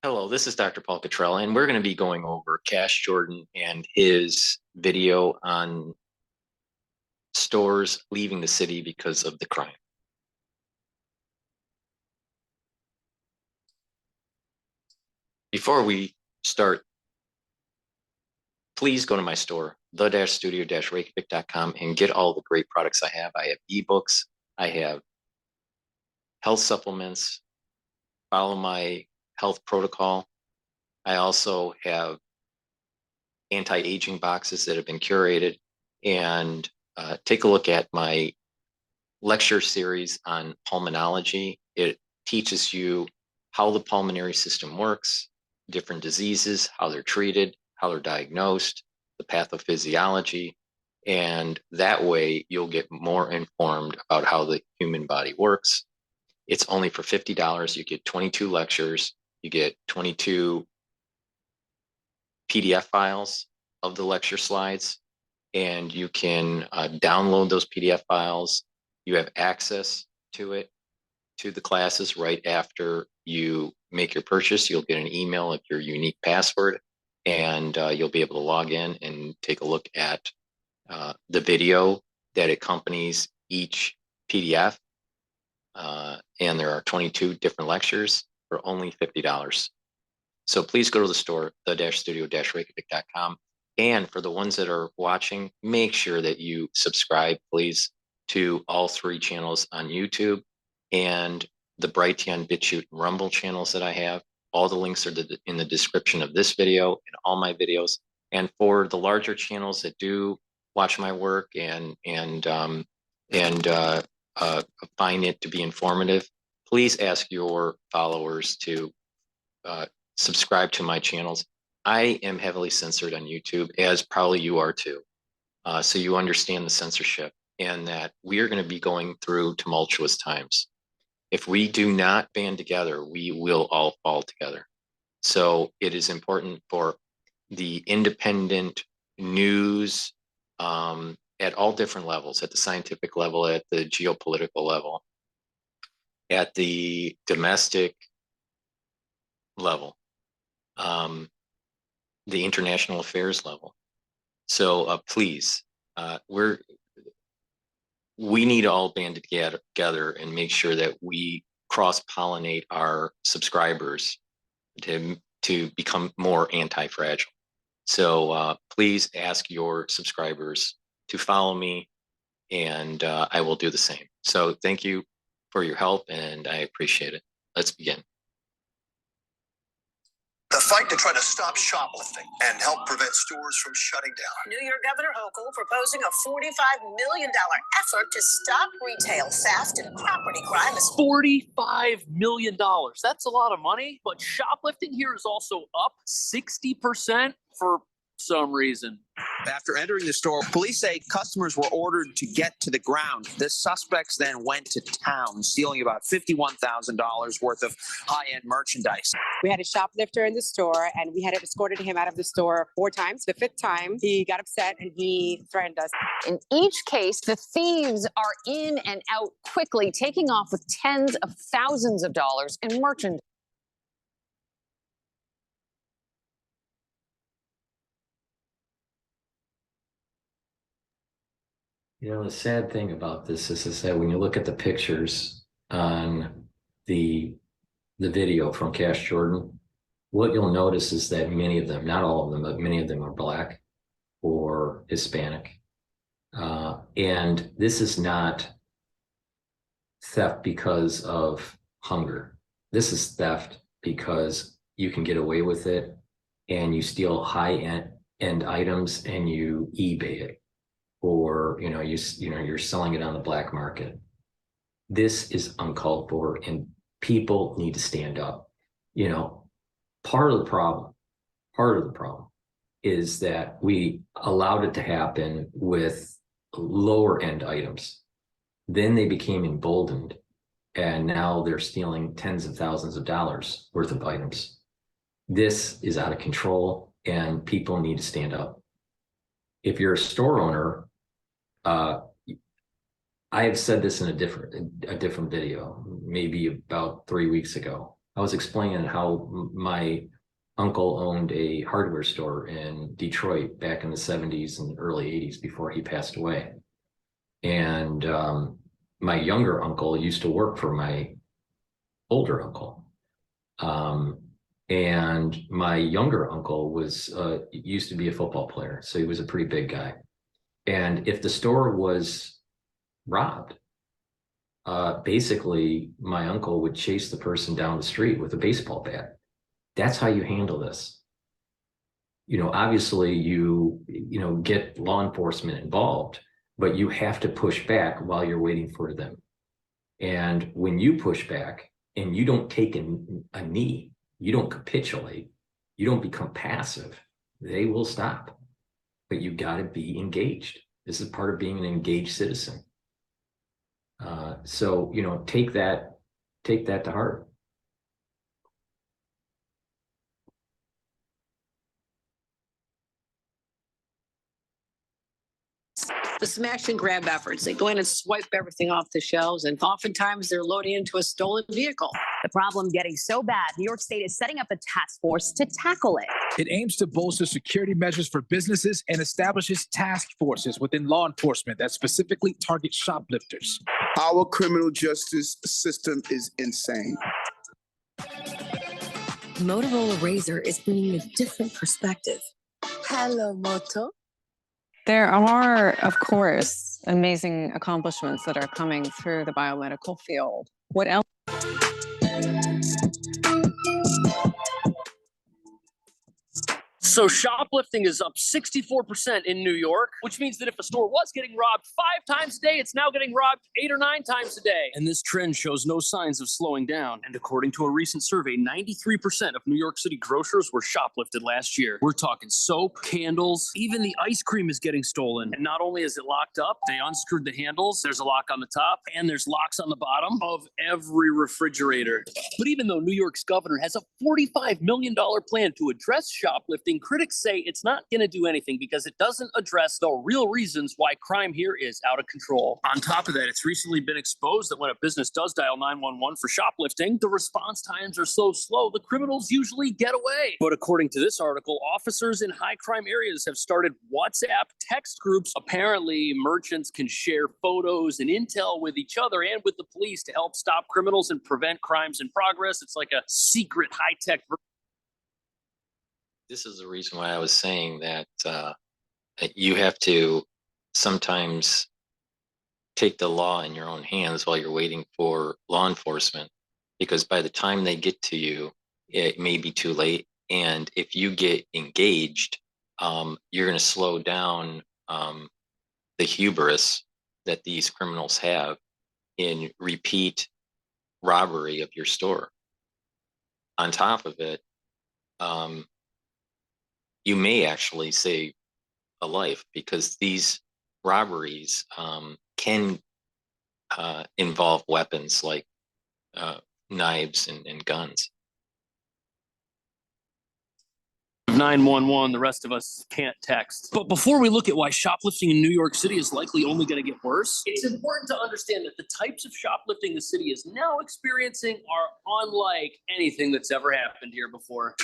Hello, this is Dr. Paul Cottrell, and we're going to be going over Cash Jordan and his video on stores leaving the city because of the crime. Before we start, please go to my store, the-studio-reykjavik.com, and get all the great products I have. I have ebooks, I have health supplements, follow my health protocol. I also have anti-aging boxes that have been curated, and take a look at my lecture series on pulmonology. It teaches you how the pulmonary system works, different diseases, how they're treated, how they're diagnosed, the pathophysiology, and that way you'll get more informed about how the human body works. It's only for $50. You get 22 lectures, you get 22 PDF files of the lecture slides, and you can download those PDF files. You have access to it, to the classes right after you make your purchase. You'll get an email with your unique password, and you'll be able to log in and take a look at the video that accompanies each PDF. And there are 22 different lectures for only $50. So please go to the store, the-studio-reykjavik.com. And for the ones that are watching, make sure that you subscribe, please, to all 3 channels on YouTube and the Brighteon, Bitchute, and Rumble channels that I have. All the links are in the description of this video and all my videos. And for the larger channels that do watch my work and find it to be informative, please ask your followers to subscribe to my channels. I am heavily censored on YouTube, as probably you are too. So you understand the censorship and that we are going to be going through tumultuous times. If we do not band together, we will all fall together. So it is important for the independent news at all different levels, at the scientific level, at the geopolitical level, at the domestic level, the international affairs level. So please, we need to all band together and make sure that we cross-pollinate our subscribers to become more anti-fragile. So please ask your subscribers to follow me, and I will do the same. So thank you for your help, and I appreciate it. Let's begin. The fight to try to stop shoplifting and help prevent stores from shutting down. New York Governor Hochul proposing a $45 million effort to stop retail theft and property crime. $45 million. That's a lot of money, but shoplifting here is also up 60% for some reason. After entering the store, police say customers were ordered to get to the ground. The suspects then went to town, stealing about $51,000 worth of high-end merchandise. We had a shoplifter in the store, and we had escorted him out of the store 4 times. The 5th time, he got upset, and he threatened us. In each case, the thieves are in and out quickly, taking off with tens of thousands of dollars in merchandise. You know, the sad thing about this is that when you look at the pictures on the video from Cash Jordan, what you'll notice is that many of them, not all of them, but many of them are Black or Hispanic. And this is not theft because of hunger. This is theft because you can get away with it, and you steal high-end items and you eBay it, or you're selling it on the black market. This is uncalled for, and people need to stand up. Part of the problem is that we allowed it to happen with lower end items. Then they became emboldened, and now they're stealing tens of thousands of dollars worth of items. This is out of control, and people need to stand up. If you're a store owner, I have said this in a different video, maybe about 3 weeks ago. I was explaining how my uncle owned a hardware store in Detroit back in the 70s and early 80s before he passed away. And my younger uncle used to work for my older uncle. And my younger uncle was used to be a football player, so he was a pretty big guy. And if the store was robbed, basically my uncle would chase the person down the street with a baseball bat. That's how you handle this. You know, obviously you get law enforcement involved, but you have to push back while you're waiting for them. And when you push back and you don't take a knee, you don't capitulate, you don't become passive, they will stop. But you got to be engaged. This is part of being an engaged citizen. So, you know, take that to heart. The smash and grab efforts, they go in and swipe everything off the shelves, and oftentimes they're loading into a stolen vehicle. The problem getting so bad, New York State is setting up a task force to tackle it. It aims to bolster security measures for businesses and establishes task forces within law enforcement that specifically target shoplifters. Our criminal justice system is insane. Motorola Razr is bringing a different perspective. Hello, Moto. There are, of course, amazing accomplishments that are coming through the biomedical field. What else? So shoplifting is up 64% in New York, which means that if a store was getting robbed 5 times a day, it's now getting robbed 8 or 9 times a day. And this trend shows no signs of slowing down. And according to a recent survey, 93% of New York City grocers were shoplifted last year. We're talking soap, candles, even the ice cream is getting stolen. And not only is it locked up, they unscrewed the handles, there's a lock on the top, and there's locks on the bottom of every refrigerator. But even though New York's governor has a $45 million plan to address shoplifting, critics say it's not going to do anything because it doesn't address the real reasons why crime here is out of control. On top of that, it's recently been exposed that when a business does dial 911 for shoplifting, the response times are so slow, the criminals usually get away. But according to this article, officers in high crime areas have started WhatsApp text groups. Apparently, merchants can share photos and intel with each other and with the police to help stop criminals and prevent crimes in progress. It's like a secret high-tech version. This is the reason why I was saying that you have to sometimes take the law in your own hands while you're waiting for law enforcement, because by the time they get to you, it may be too late. And if you get engaged, you're going to slow down the hubris that these criminals have in repeat robbery of your store. On top of it, you may actually save a life, because these robberies can involve weapons like knives and guns. 911, the rest of us can't text. But before we look at why shoplifting in New York City is likely only going to get worse, it's important to understand that the types of shoplifting the city is now experiencing are unlike anything that's ever happened here before.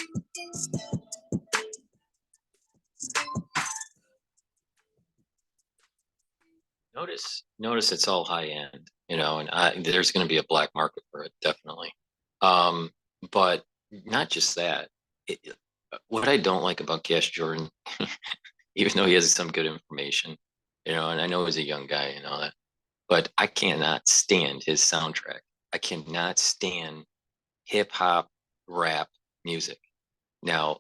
Notice it's all high end, you know, and there's going to be a black market for it, definitely. But not just that. What I don't like about Cash Jordan, even though he has some good information, you know, and I know he's a young guy and all that, but I cannot stand his soundtrack. I cannot stand hip hop, rap music. Now,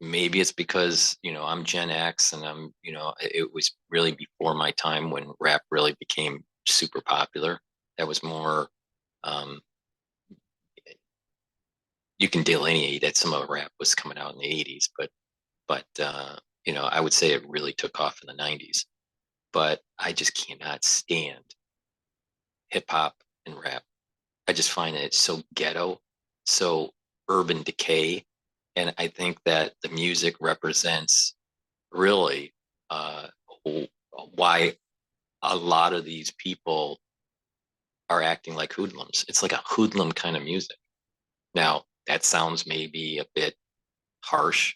maybe it's because, you know, I'm Gen X and I'm, you know, it was really before my time when rap really became super popular. That was more, you can delineate that some of the rap was coming out in the 80s, but you know, I would say it really took off in the 90s. But I just cannot stand hip hop and rap. I just find that it's so ghetto, so urban decay. And I think that the music represents really why a lot of these people are acting like hoodlums. It's like a hoodlum kind of music. Now, that sounds maybe a bit harsh,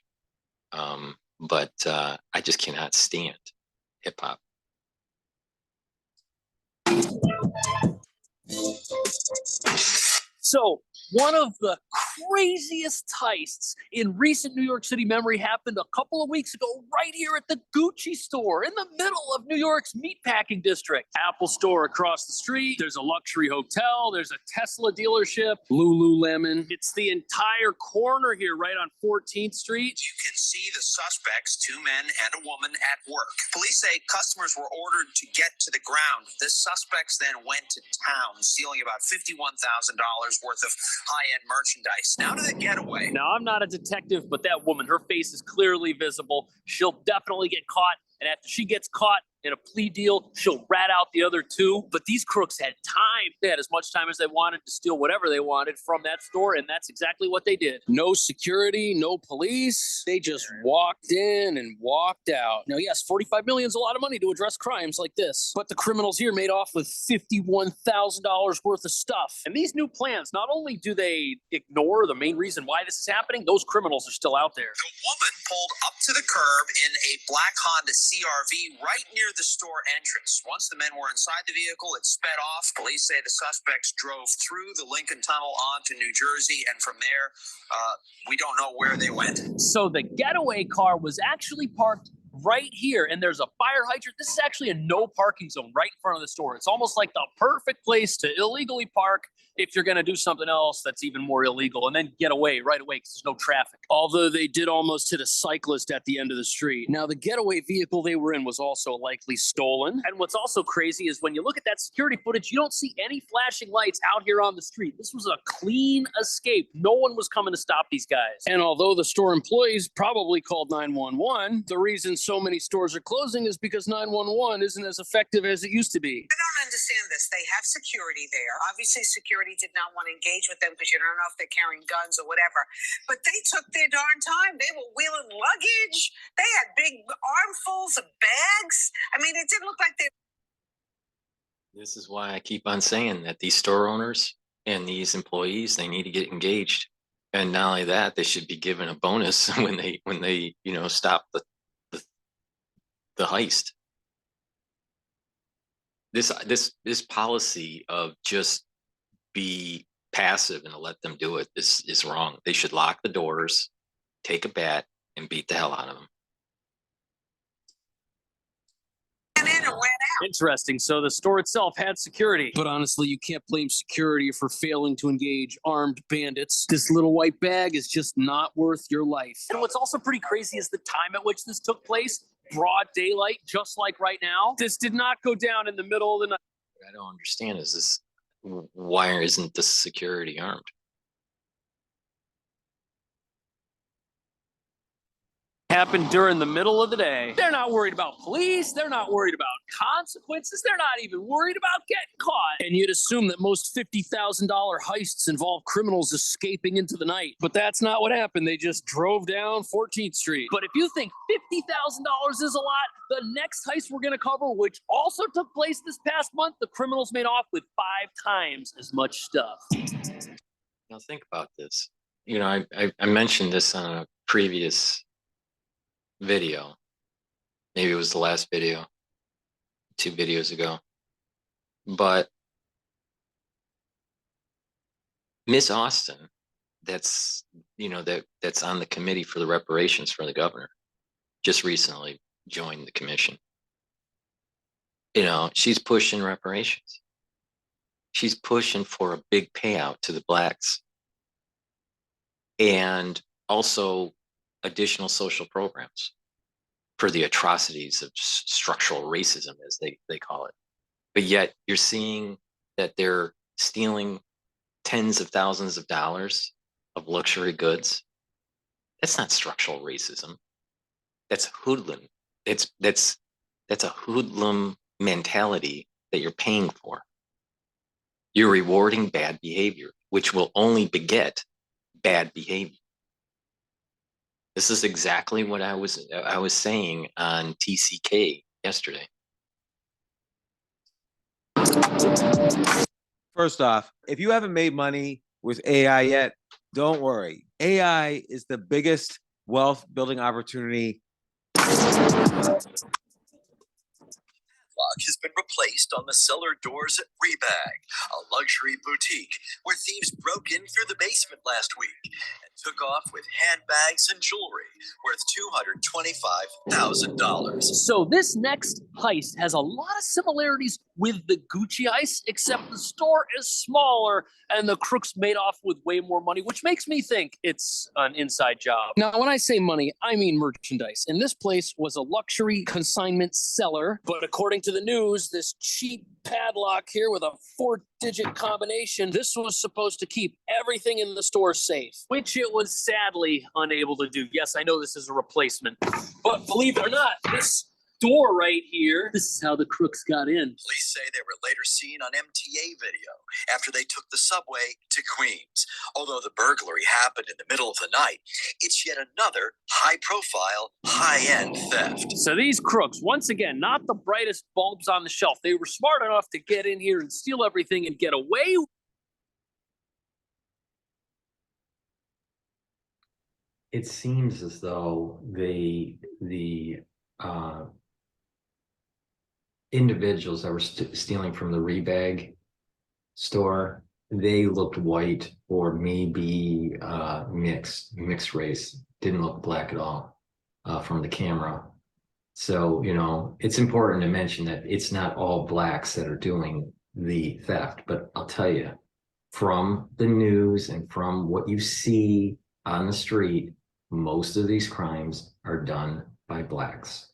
but I just cannot stand hip hop. So one of the craziest heists in recent New York City memory happened a couple of weeks ago right here at the Gucci store in the middle of New York's meatpacking district. Apple store across the street. There's a luxury hotel. There's a Tesla dealership. Lululemon. It's the entire corner here right on 14th Street. You can see the suspects, 2 men and a woman, at work. Police say customers were ordered to get to the ground. The suspects then went to town, stealing about $51,000 worth of high-end merchandise. Now to the getaway. Now, I'm not a detective, but that woman, her face is clearly visible. She'll definitely get caught. And after she gets caught in a plea deal, she'll rat out the other 2. But these crooks had time. They had as much time as they wanted to steal whatever they wanted from that store, and that's exactly what they did. No security, no police. They just walked in and walked out. Now, yes, $45 million is a lot of money to address crimes like this. But the criminals here made off with $51,000 worth of stuff. And these new plans, not only do they ignore the main reason why this is happening, those criminals are still out there. The woman pulled up to the curb in a black Honda CRV right near the store entrance. Once the men were inside the vehicle, it sped off. Police say the suspects drove through the Lincoln Tunnel onto New Jersey, and from there, we don't know where they went. So the getaway car was actually parked right here, and there's a fire hydrant. This is actually a no parking zone right in front of the store. It's almost like the perfect place to illegally park if you're going to do something else that's even more illegal, and then get away right away because there's no traffic. Although they did almost hit a cyclist at the end of the street. Now, the getaway vehicle they were in was also likely stolen. And what's also crazy is when you look at that security footage, you don't see any flashing lights out here on the street. This was a clean escape. No one was coming to stop these guys. And although the store employees probably called 911, the reason so many stores are closing is because 911 isn't as effective as it used to be. I don't understand this. They have security there. Obviously, security did not want to engage with them because you don't know if they're carrying guns or whatever. But they took their darn time. They were wheeling luggage. They had big armfuls of bags. I mean, it didn't look like they. This is why I keep on saying that these store owners and these employees, they need to get engaged. And not only that, they should be given a bonus when they stop the heist. This policy of just be passive and let them do it is wrong. They should lock the doors, take a bat, and beat the hell out of them. Interesting. So the store itself had security. But honestly, you can't blame security for failing to engage armed bandits. This little white bag is just not worth your life. And what's also pretty crazy is the time at which this took place. Broad daylight, just like right now. This did not go down in the middle of the night. What I don't understand is this. Why isn't the security armed? Happened during the middle of the day. They're not worried about police. They're not worried about consequences. They're not even worried about getting caught. And you'd assume that most $50,000 heists involve criminals escaping into the night. But that's not what happened. They just drove down 14th Street. But if you think $50,000 is a lot, the next heist we're going to cover, which also took place this past month, the criminals made off with 5 times as much stuff. Now think about this. You know, I mentioned this on a previous video. Maybe it was the last video, 2 videos ago. But Miss Austin, that's on the committee for the reparations for the governor, just recently joined the commission. You know, she's pushing reparations. She's pushing for a big payout to the blacks and also additional social programs for the atrocities of structural racism, as they call it. But yet you're seeing that they're stealing tens of thousands of dollars of luxury goods. That's not structural racism. That's hoodlum. That's a hoodlum mentality that you're paying for. You're rewarding bad behavior, which will only beget bad behavior. This is exactly what I was saying on TCK yesterday. First off, if you haven't made money with AI yet, Don't worry. AI is the biggest wealth building opportunity. Lock has been replaced on the cellar doors at Rebag, a luxury boutique where thieves broke in through the basement last week and took off with handbags and jewelry worth $225,000. So this next heist has a lot of similarities with the Gucci heist, except the store is smaller and the crooks made off with way more money, which makes me think it's an inside job. Now, when I say money, I mean merchandise. And this place was a luxury consignment cellar, but according to the news, this cheap padlock here with a 4-digit combination, this was supposed to keep everything in the store safe, which it was sadly unable to do. Yes, I know this is a replacement, but believe it or not, this door right here, this is how the crooks got in. Police say they were later seen on MTA video after they took the subway to Queens. Although the burglary happened in the middle of the night, it's yet another high-profile, high-end theft. So these crooks, once again, not the brightest bulbs on the shelf. They were smart enough to get in here and steal everything and get away. It seems as though the individuals that were stealing from the Rebag store, they looked white or maybe mixed race. Didn't look black at all from the camera. So, you know, it's important to mention that it's not all blacks that are doing the theft, but I'll tell you, from the news and from what you see on the street, most of these crimes are done by blacks.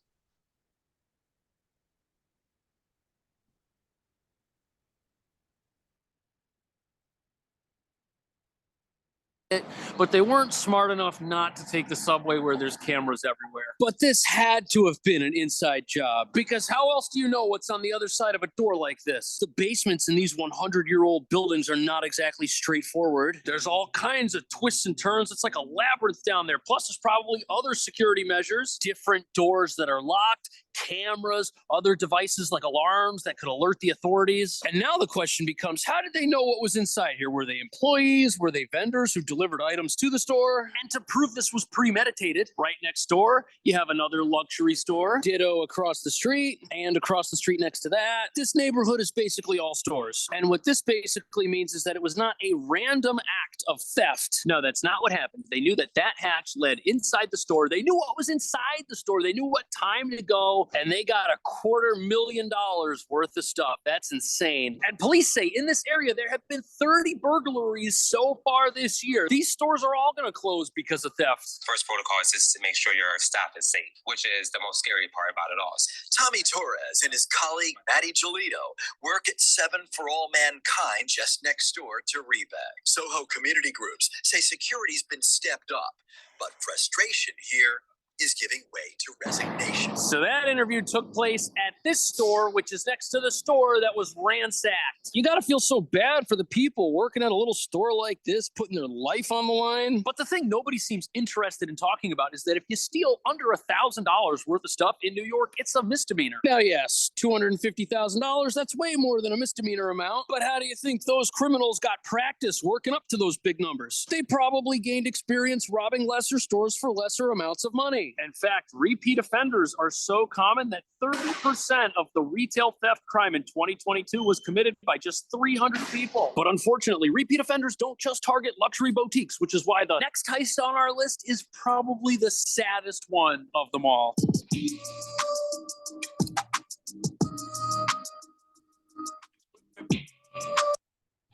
But they weren't smart enough not to take the subway where there's cameras everywhere. But this had to have been an inside job, because how else do you know what's on the other side of a door like this? The basements in these 100-year-old buildings are not exactly straightforward. There's all kinds of twists and turns. It's like a labyrinth down there. Plus, there's probably other security measures, different doors that are locked, cameras, other devices like alarms that could alert the authorities. And now the question becomes, how did they know what was inside here? Were they employees? Were they vendors who delivered items to the store? And to prove this was premeditated, right next door, you have another luxury store, ditto across the street, and across the street next to that. This neighborhood is basically all stores. And what this basically means is that it was not a random act of theft. No, that's not what happened. They knew that that hatch led inside the store. They knew what was inside the store. They knew what time to go, and they got $250,000 worth of stuff. That's insane. And police say in this area, there have been 30 burglaries so far this year. These stores are all going to close because of theft. First protocol is just to make sure your staff is safe, which is the most scary part about it all. Tommy Torres and his colleague Matty Giolito work at 7 for All Mankind just next door to Rebag. Soho community groups say security's been stepped up, but frustration here is giving way to resignation. So that interview took place at this store, which is next to the store that was ransacked. You got to feel so bad for the people working at a little store like this, putting their life on the line. But the thing nobody seems interested in talking about is that if you steal under $1,000 worth of stuff in New York, it's a misdemeanor. Now, yes, $250,000, that's way more than a misdemeanor amount. But how do you think those criminals got practice working up to those big numbers? They probably gained experience robbing lesser stores for lesser amounts of money. In fact, repeat offenders are so common that 30% of the retail theft crime in 2022 was committed by just 300 people. But unfortunately, repeat offenders don't just target luxury boutiques, which is why the next heist on our list is probably the saddest one of them all.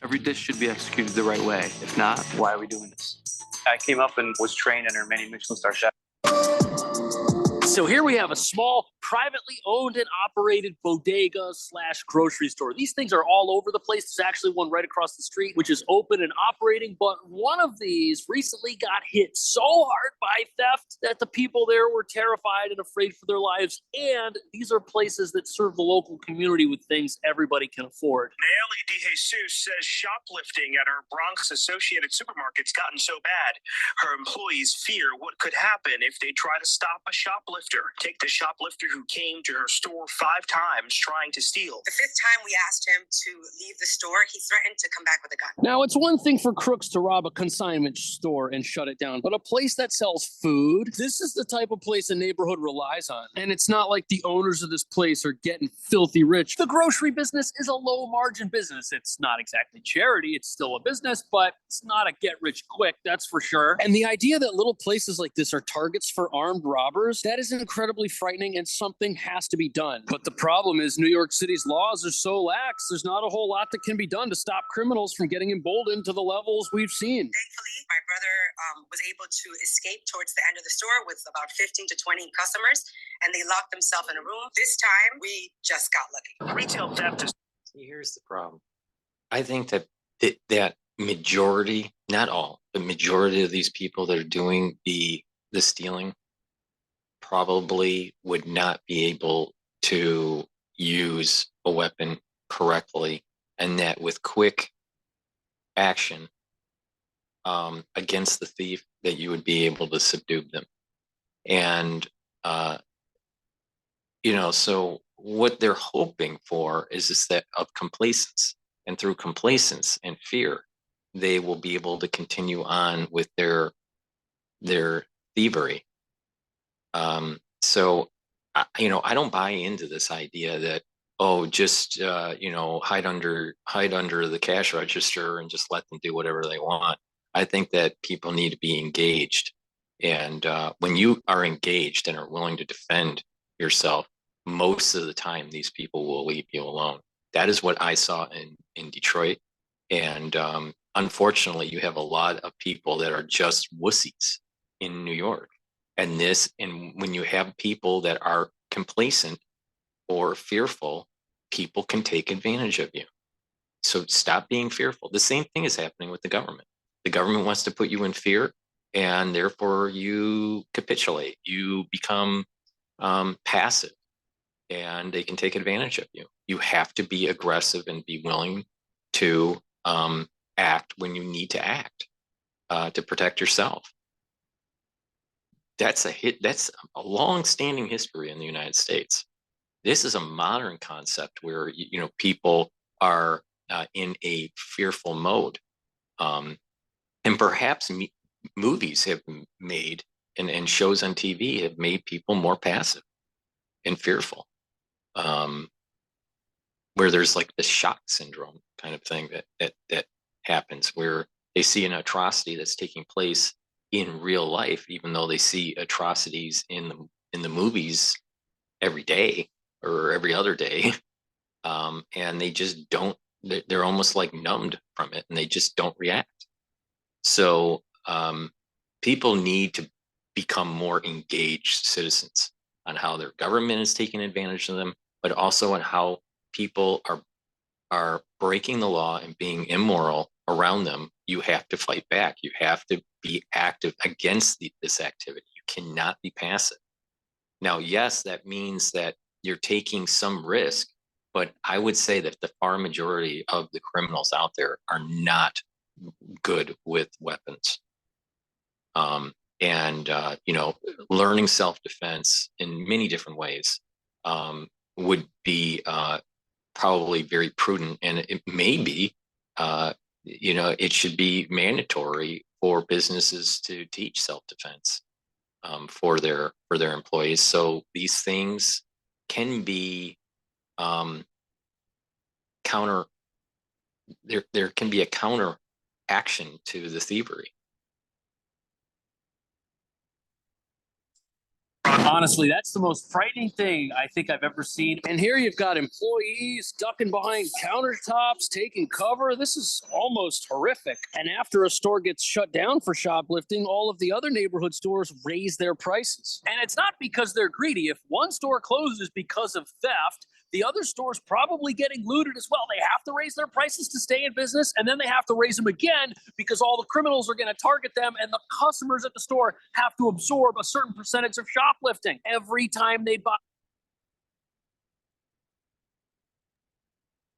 Every dish should be executed the right way. If not, why are we doing this? I came up and was trained under many Michelin-star chefs. So here we have a small, privately owned and operated bodega / grocery store. These things are all over the place. There's actually one right across the street, which is open and operating. But one of these recently got hit so hard by theft that the people there were terrified and afraid for their lives. And these are places that serve the local community with things everybody can afford. Nayeli DeJesus says shoplifting at her Bronx Associated Supermarket's gotten so bad, her employees fear what could happen if they try to stop a shoplifter. Take the shoplifter who who came to her store 5 times trying to steal. The 5th time we asked him to leave the store, he threatened to come back with a gun. Now, it's one thing for crooks to rob a consignment store and shut it down, but a place that sells food, this is the type of place a neighborhood relies on. And it's not like the owners of this place are getting filthy rich. The grocery business is a low margin business. It's not exactly charity, it's still a business, but it's not a get rich quick, that's for sure. And the idea that little places like this are targets for armed robbers, that is incredibly frightening, and something has to be done. But the problem is New York City's laws are so lax, there's not a whole lot that can be done to stop criminals from getting emboldened to the levels we've seen. Thankfully, my brother was able to escape towards the end of the store with about 15 to 20 customers, and they locked themselves in a room. This time, we just got lucky. Retail theft is... See, here's the problem. I think that that majority, not all, the majority of these people that are doing the stealing probably would not be able to use a weapon correctly, and that with quick action against the thief, that you would be able to subdue them. And so what they're hoping for is that of complacence, and through complacence and fear, they will be able to continue on with their thievery. So I don't buy into this idea that, just hide under the cash register and just let them do whatever they want. I think that people need to be engaged, and when you are engaged and are willing to defend yourself, most of the time these people will leave you alone. That is what I saw in Detroit, and unfortunately, you have a lot of people that are just wussies in New York. And when you have people that are complacent or fearful, people can take advantage of you. So stop being fearful. The same thing is happening with the government. The government wants to put you in fear, and therefore you capitulate. You become passive, and they can take advantage of you. You have to be aggressive and be willing to act when you need to act to protect yourself. That's a long-standing history in the United States. This is a modern concept where people are in a fearful mode, and perhaps movies have made and shows on TV have made people more passive and fearful, where there's like the shock syndrome kind of thing that happens, where they see an atrocity that's taking place in real life, even though they see atrocities in the movies every day or every other day, and they just don't. They're almost like numbed from it, and they just don't react. So people need to become more engaged citizens on how their government is taking advantage of them, but also on how people are breaking the law and being immoral around them. You have to fight back. You have to be active against this activity. You cannot be passive. Now, yes, that means that you're taking some risk, but I would say that the far majority of the criminals out there are not good with weapons. Learning self-defense in many different ways would be probably very prudent, and it may be, it should be mandatory for businesses to teach self-defense for their employees. So these things can be there can be a counter action to the thievery. Honestly, that's the most frightening thing I think I've ever seen. And here you've got employees ducking behind countertops, taking cover. This is almost horrific. And after a store gets shut down for shoplifting, all of the other neighborhood stores raise their prices. And it's not because they're greedy. If one store closes because of theft, the other stores probably getting looted as well. They have to raise their prices to stay in business, and then they have to raise them again because all the criminals are going to target them, and the customers at the store have to absorb a certain percentage of shoplifting every time they buy.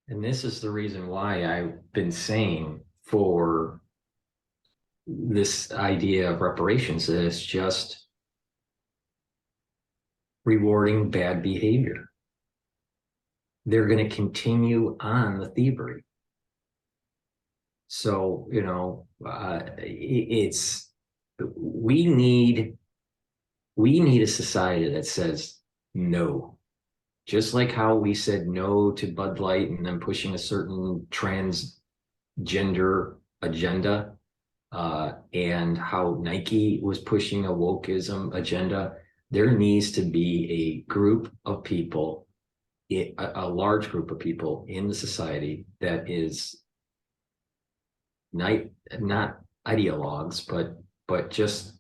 And this is the reason why I've been saying for this idea of reparations, that it's just rewarding bad behavior. They're going to continue on the thievery. So, you know, we need a society that says no. Just like how we said no to Bud Light and then pushing a certain transgender agenda, and how Nike was pushing a wokeism agenda, there needs to be a group of people, a large group of people in the society that is not ideologues, but just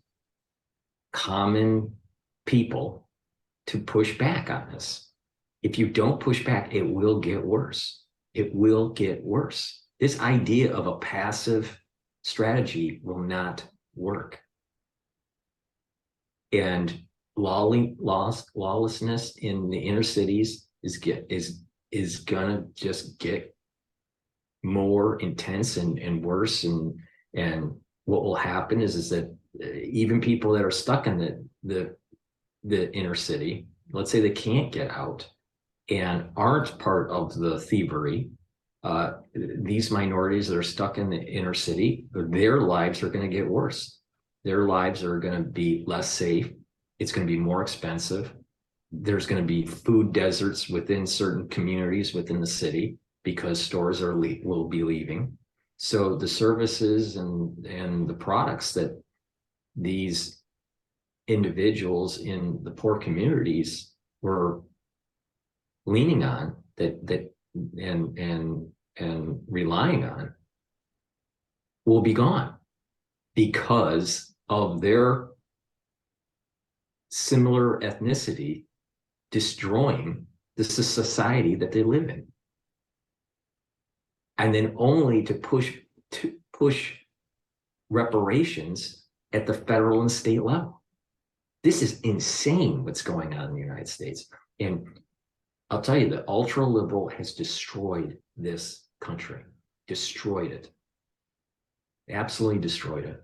common people to push back on this. If you don't push back, it will get worse. It will get worse. This idea of a passive strategy will not work. And lawlessness in the inner cities is gonna just get more intense and worse. And what will happen is that even people that are stuck in the inner city, let's say they can't get out and aren't part of the thievery, these minorities that are stuck in the inner city, their lives are going to get worse. Their lives are going to be less safe. It's going to be more expensive. There's going to be food deserts within certain communities within the city because stores will be leaving. So the services and the products that these individuals in the poor communities were leaning on and relying on will be gone because of their similar ethnicity destroying the society that they live in. And then only to push reparations at the federal and state level. This is insane what's going on in the United States. And I'll tell you, the ultra liberal has destroyed this country, destroyed it, absolutely destroyed it.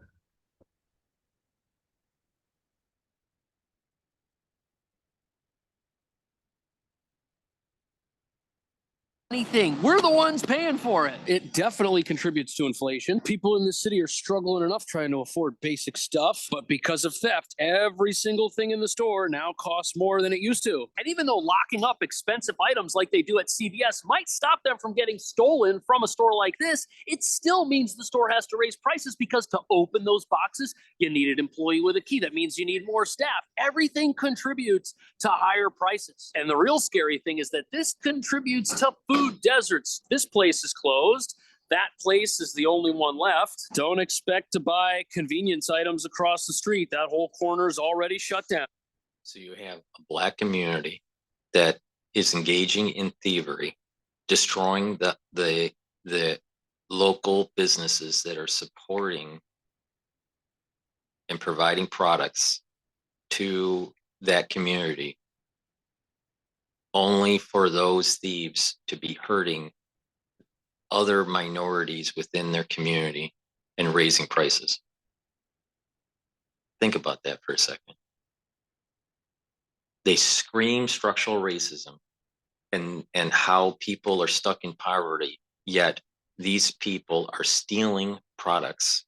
Anything. We're the ones paying for it. It definitely contributes to inflation. People in this city are struggling enough trying to afford basic stuff, but because of theft, every single thing in the store now costs more than it used to. And even though locking up expensive items like they do at CVS might stop them from getting stolen from a store like this, it still means the store has to raise prices because to open those boxes, you need an employee with a key. That means you need more staff. Everything contributes to higher prices. And the real scary thing is that this contributes to food deserts. This place is closed. That place is the only one left. Don't expect to buy convenience items across the street. That whole corner is already shut down. So you have a Black community that is engaging in thievery, destroying the local businesses that are supporting and providing products to that community, only for those thieves to be hurting other minorities within their community and raising prices. Think about that for a second. They scream structural racism and how people are stuck in poverty, yet these people are stealing products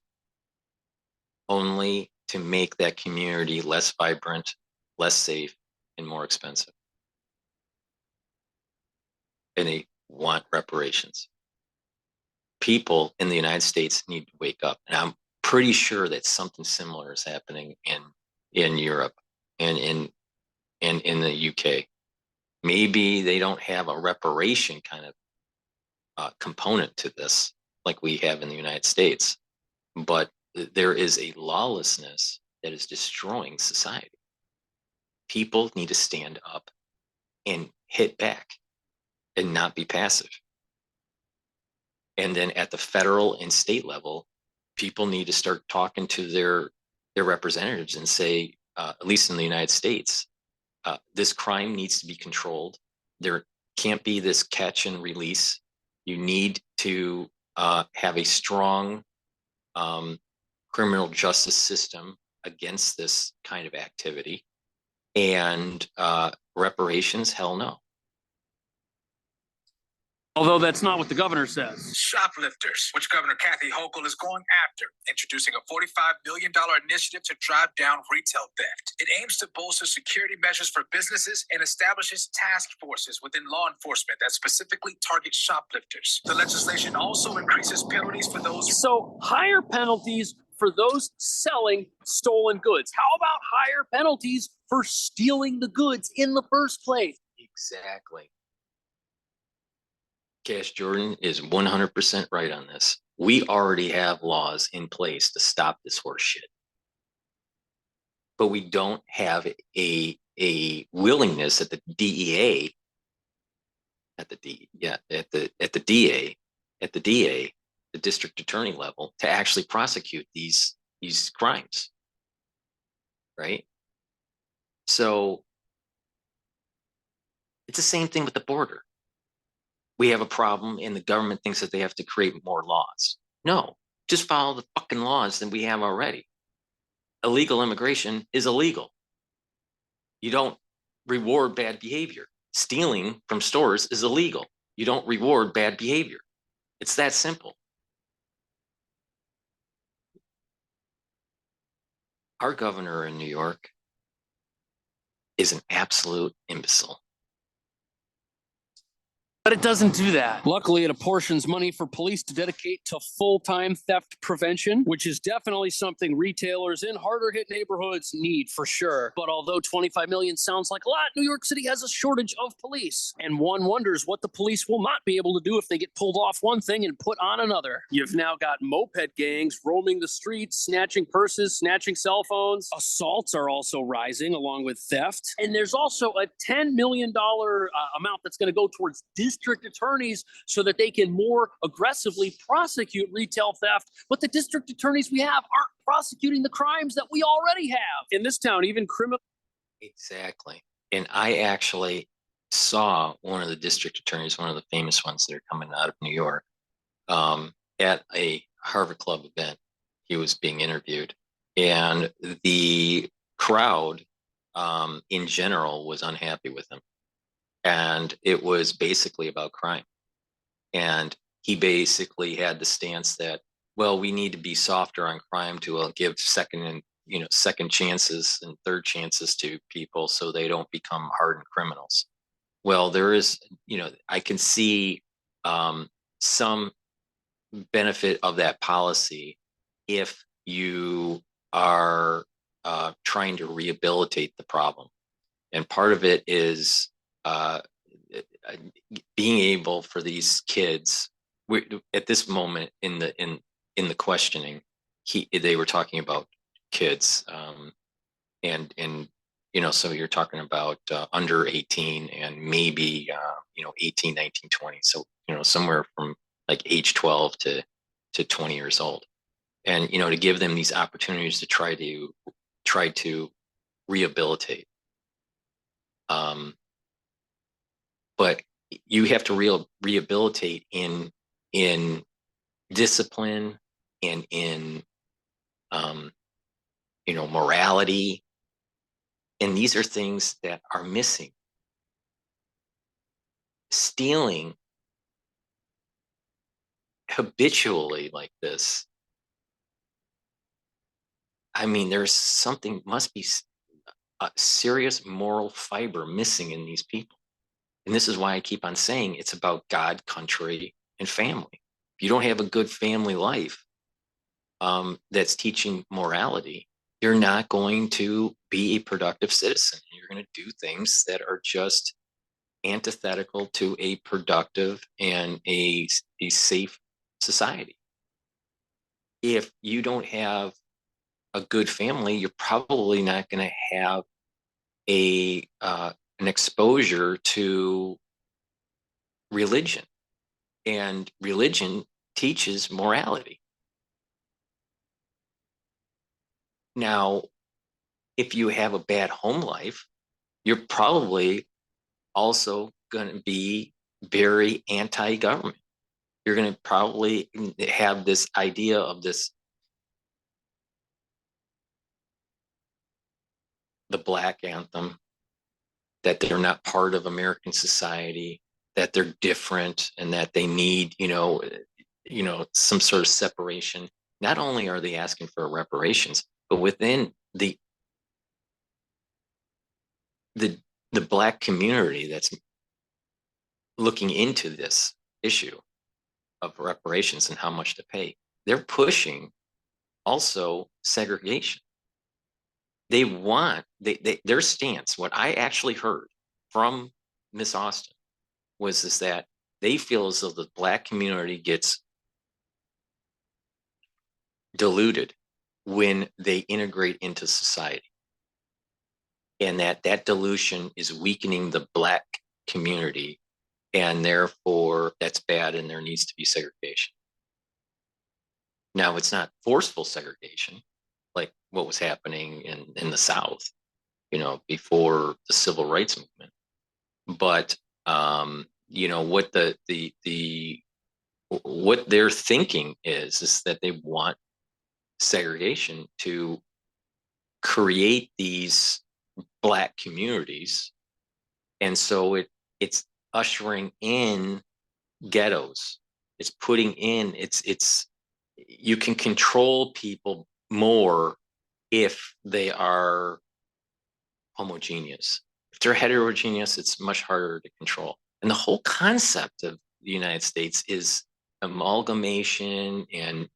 only to make that community less vibrant, less safe, and more expensive. And they want reparations. People in the United States need to wake up. And I'm pretty sure that something similar is happening in Europe and in the UK. Maybe they don't have a reparation kind of component to this like we have in the United States, but there is a lawlessness that is destroying society. People need to stand up and hit back and not be passive. And then at the federal and state level, people need to start talking to their representatives and say, at least in the United States, this crime needs to be controlled. There can't be this catch and release. You need to have a strong criminal justice system against this kind of activity. And reparations, hell no. Although that's not what the governor says. Shoplifters, which Governor Kathy Hochul is going after, introducing a $45 million initiative to drive down retail theft. It aims to bolster security measures for businesses and establishes task forces within law enforcement that specifically target shoplifters. The legislation also increases penalties for those. So higher penalties for those selling stolen goods. How about higher penalties for stealing the goods in the first place? Exactly. Cash Jordan is 100% right on this. We already have laws in place to stop this horse shit. But we don't have a willingness at the DEA, the DA, the district attorney level, to actually prosecute these crimes. Right? So it's the same thing with the border. We have a problem and the government thinks that they have to create more laws. No, just follow the fucking laws that we have already. Illegal immigration is illegal. You don't reward bad behavior. Stealing from stores is illegal. You don't reward bad behavior. It's that simple. Our governor in New York is an absolute imbecile. But it doesn't do that. Luckily, it apportions money for police to dedicate to full-time theft prevention, which is definitely something retailers in harder hit neighborhoods need for sure. But although 25 million sounds like a lot, New York City has a shortage of police. And one wonders what the police will not be able to do if they get pulled off one thing and put on another. You've now got moped gangs roaming the streets, snatching purses, snatching cell phones. Assaults are also rising along with theft. And there's also a $10 million amount that's going to go towards district attorneys so that they can more aggressively prosecute retail theft. But the district attorneys we have aren't prosecuting the crimes that we already have. In this town, even criminal. Exactly. And I actually saw one of the district attorneys, one of the famous ones that are coming out of New York, at a Harvard Club event. He was being interviewed. And the crowd in general was unhappy with him. And it was basically about crime. And he basically had the stance that, well, we need to be softer on crime to give second chances and third chances to people so they don't become hardened criminals. Well, there is, I can see some benefit of that policy if you are trying to rehabilitate the problem. And part of it is being able for these kids, at this moment in the questioning, they were talking about kids, and so you're talking about under 18 and maybe 18, 19, 20. So somewhere from like age 12 to 20 years old, and to give them these opportunities to try to rehabilitate. But you have to rehabilitate in discipline and in morality, and these are things that are missing. Stealing habitually like this, I mean, must be a serious moral fiber missing in these people. And this is why I keep on saying it's about God, country, and family. If you don't have a good family life that's teaching morality, you're not going to be a productive citizen. You're going to do things that are just antithetical to a productive and a safe society. If you don't have a good family, you're probably not going to have an exposure to religion, and religion teaches morality. Now, if you have a bad home life, you're probably also going to be very anti-government. You're going to probably have this idea of this the Black anthem, that they're not part of American society, that they're different, and that they need, some sort of separation. Not only are they asking for reparations, but within the Black community that's looking into this issue of reparations and how much to pay, they're pushing also segregation. They want their stance. What I actually heard from Miss Austin was that they feel as though the Black community gets diluted when they integrate into society, and that dilution is weakening the Black community, and therefore that's bad, and there needs to be segregation. Now, it's not forceful segregation like what was happening in the South, before the civil rights movement. But what what they're thinking is that they want segregation to create these Black communities, and so it's ushering in ghettos. It's putting in it's you can control people more if they are homogeneous. If they're heterogeneous, it's much harder to control. And the whole concept of the United States is amalgamation and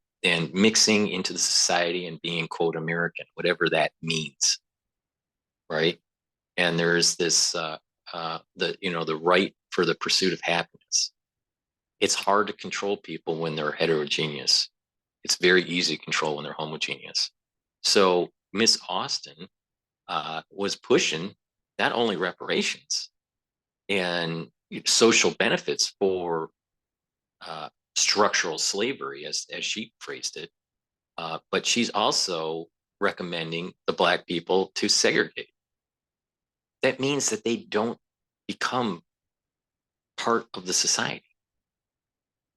mixing into the society and being, quote, American, whatever that means, right? And there's this the right for the pursuit of happiness. It's hard to control people when they're heterogeneous. It's very easy to control when they're homogeneous. So Miss Austin was pushing not only reparations and social benefits for structural slavery, as she phrased it, but she's also recommending the Black people to segregate. That means that they don't become part of the society.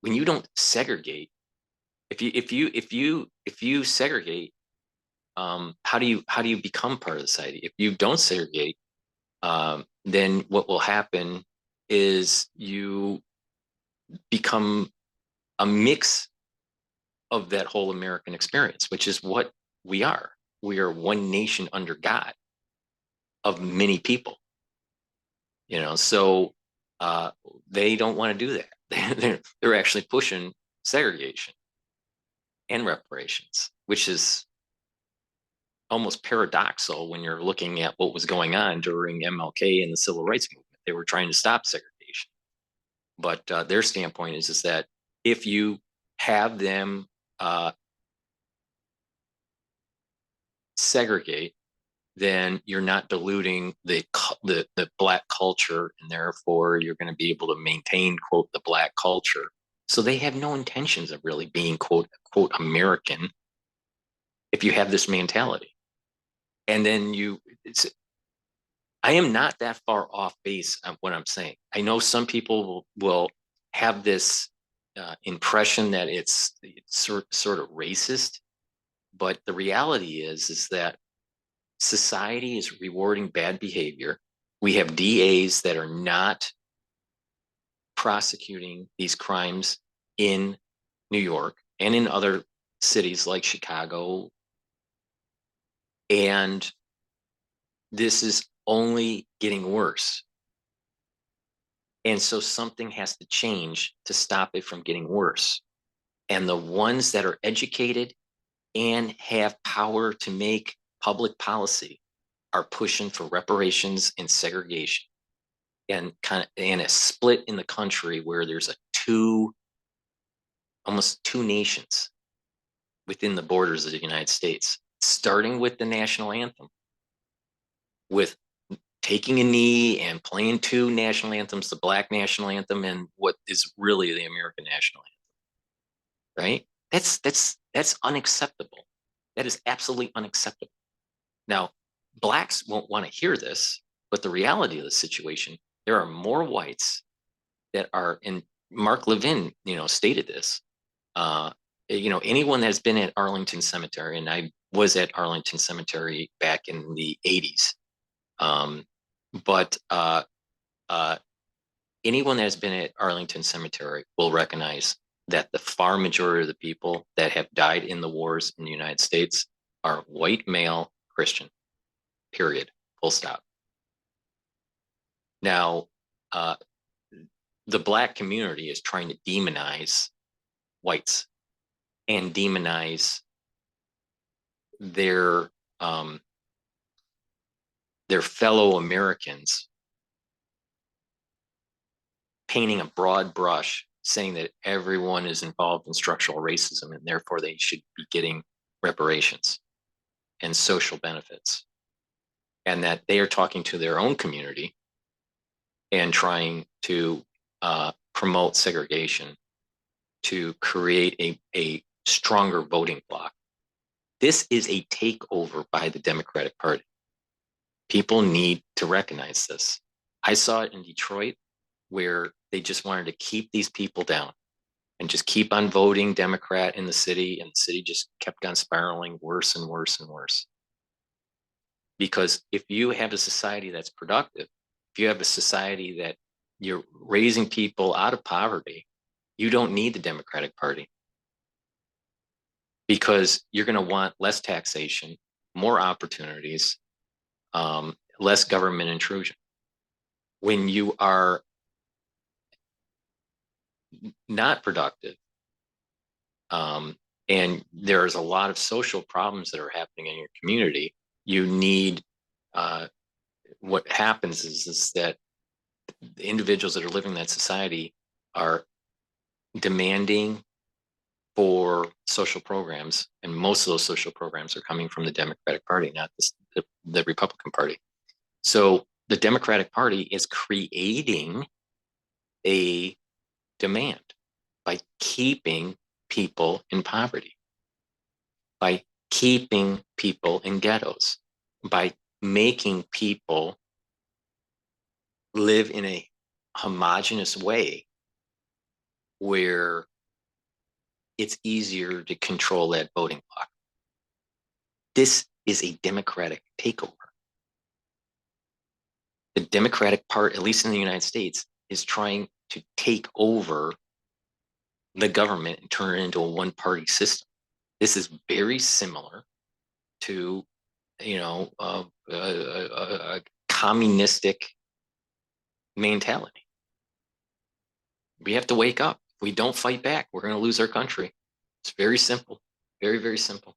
When you don't segregate, if you segregate, how do you become part of the society? If you don't segregate, then what will happen is you become a mix of that whole American experience, which is what we are. We are one nation under God of many people, so they don't want to do that. They're actually pushing segregation and reparations, which is almost paradoxical when you're looking at what was going on during MLK and the civil rights movement. They were trying to stop segregation, but their standpoint is that if you have them segregate, then you're not diluting the Black culture, and therefore you're going to be able to maintain, quote, the Black culture. So they have no intentions of really being, quote American if you have this mentality. And then I am not that far off base on what I'm saying. I know some people will have this impression that it's sort of racist, but the reality is that society is rewarding bad behavior. We have DAs that are not prosecuting these crimes in New York and in other cities like Chicago. And this is only getting worse. And so something has to change to stop it from getting worse. And the ones that are educated and have power to make public policy are pushing for reparations and segregation, and a split in the country where there's almost two nations within the borders of the United States, starting with the national anthem, with taking a knee and playing two national anthems, the Black national anthem and what is really the American national anthem, right? That's unacceptable. That is absolutely unacceptable. Now, Blacks won't want to hear this, but the reality of the situation, there are more whites that are, and Mark Levin, stated this, anyone that's been at Arlington Cemetery, and I was at Arlington Cemetery back in the 80s, But anyone that has been at Arlington Cemetery will recognize that the far majority of the people that have died in the wars in the United States are white male Christian, period, full stop. Now, the Black community is trying to demonize whites and demonize their fellow Americans, painting a broad brush, saying that everyone is involved in structural racism and therefore they should be getting reparations and social benefits, and that they are talking to their own community and trying to promote segregation to create a stronger voting bloc. This is a takeover by the Democratic Party. People need to recognize this. I saw it in Detroit, where they just wanted to keep these people down and just keep on voting Democrat in the city, and the city just kept on spiraling worse and worse and worse. Because if you have a society that's productive, if you have a society that you're raising people out of poverty, you don't need the Democratic Party, because you're going to want less taxation, more opportunities, less government intrusion. When you are not productive, and there's a lot of social problems that are happening in your community, you need, what happens is that the individuals that are living in that society are demanding for social programs, and most of those social programs are coming from the Democratic Party, not the Republican Party. So the Democratic Party is creating a demand by keeping people in poverty, by keeping people in ghettos, by making people live in a homogenous way where it's easier to control that voting bloc. This is a Democratic takeover. The Democratic Party, at least in the United States, is trying to take over the government and turn it into a one-party system. This is very similar to, a communistic mentality. We have to wake up. If we don't fight back, we're going to lose our country. It's very simple. Very, very simple.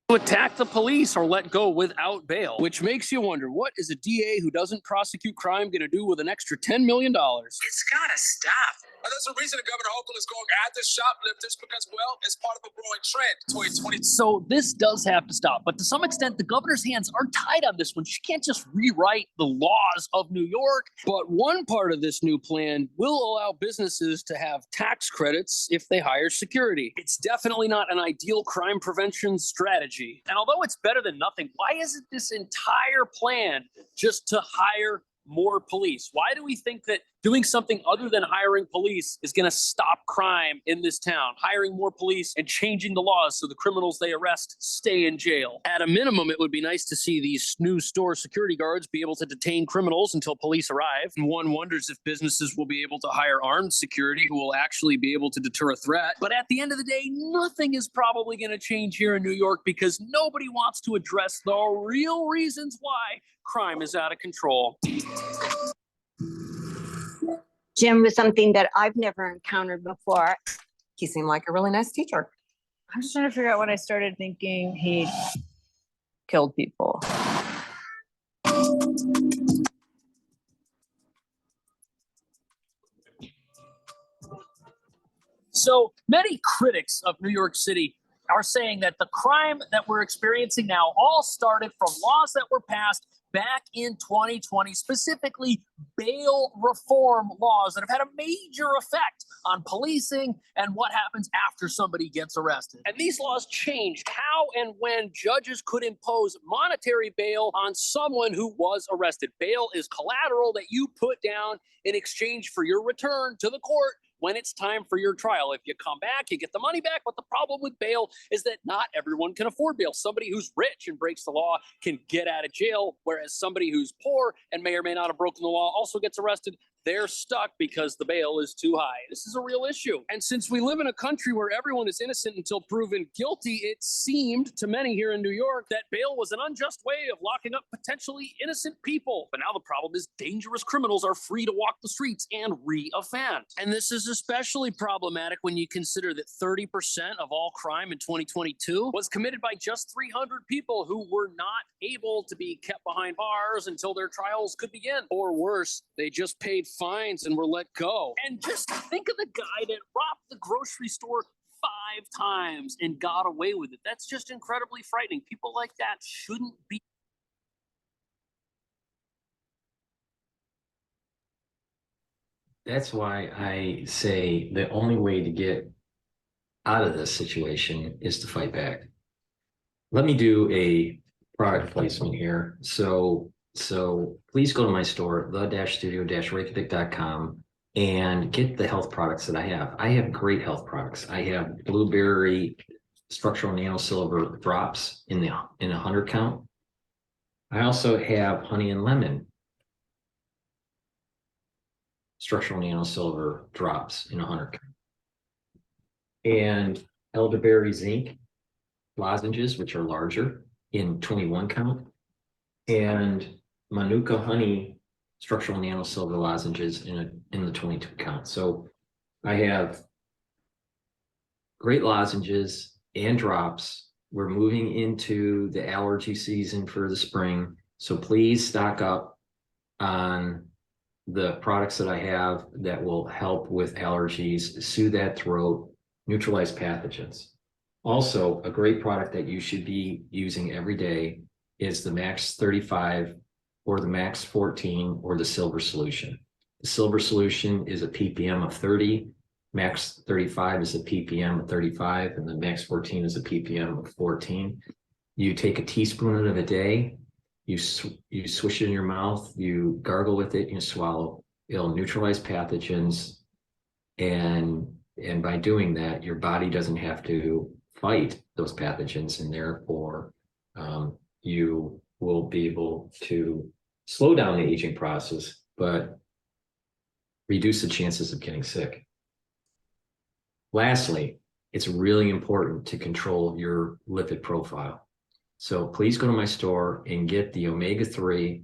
To attack the police or let go without bail, which makes you wonder, what is a DA who doesn't prosecute crime going to do with an extra $10 million? It's gotta stop. There's a reason Governor Hochul is going after shoplifters because, well, it's part of a growing trend. 2020. So this does have to stop. But to some extent, the governor's hands are tied on this one. She can't just rewrite the laws of New York. But one part of this new plan will allow businesses to have tax credits if they hire security. It's definitely not an ideal crime prevention strategy. And although it's better than nothing, why isn't this entire plan just to hire more police? Why do we think that doing something other than hiring police is going to stop crime in this town? Hiring more police and changing the laws so the criminals they arrest stay in jail. At a minimum, it would be nice to see these new store security guards be able to detain criminals until police arrive. And one wonders if businesses will be able to hire armed security who will actually be able to deter a threat. But at the end of the day, nothing is probably going to change here in New York because nobody wants to address the real reasons why crime is out of control. Jim was something that I've never encountered before. He seemed like a really nice teacher. I'm just trying to figure out when I started thinking he killed people. So many critics of New York City are saying that the crime that we're experiencing now all started from laws that were passed back in 2020, specifically bail reform laws that have had a major effect on policing and what happens after somebody gets arrested. And these laws changed how and when judges could impose monetary bail on someone who was arrested. Bail is collateral that you put down in exchange for your return to the court when it's time for your trial. If you come back, you get the money back. But the problem with bail is that not everyone can afford bail. Somebody who's rich and breaks the law can get out of jail, whereas somebody who's poor and may or may not have broken the law also gets arrested. They're stuck because the bail is too high. This is a real issue. And since we live in a country where everyone is innocent until proven guilty, it seemed to many here in New York that bail was an unjust way of locking up potentially innocent people. But now the problem is dangerous criminals are free to walk the streets and re-offend. And this is especially problematic when you consider that 30% of all crime in 2022 was committed by just 300 people who were not able to be kept behind bars until their trials could begin. Or worse, they just paid fines and were let go. And just think of the guy that robbed the grocery store 5 times and got away with it. That's just incredibly frightening. People like that shouldn't be. That's why I say the only way to get out of this situation is to fight back. Let me do a product placement here. So please go to my store, the-studio-reykjavik.com, and get the health products that I have. I have great health products. I have blueberry structural nanosilver drops in a 100 count. I also have honey and lemon structural nanosilver drops in a 100 count. And elderberry zinc lozenges, which are larger, in 21 count. And Manuka honey structural nanosilver lozenges in the 22 count. So I have great lozenges and drops. We're moving into the allergy season for the spring. So please stock up on the products that I have that will help with allergies, soothe that throat, neutralize pathogens. Also, a great product that you should be using every day is the Max 35 or the Max 14 or the Silver Solution. The Silver Solution is a ppm of 30, Max 35 is a ppm of 35, and the Max 14 is a ppm of 14. You take a teaspoon of it a day, you swish it in your mouth, you gargle with it, you swallow. It'll neutralize pathogens, and by doing that, your body doesn't have to fight those pathogens, and therefore you will be able to slow down the aging process, but reduce the chances of getting sick. Lastly, it's really important to control your lipid profile. So please go to my store and get the omega-3.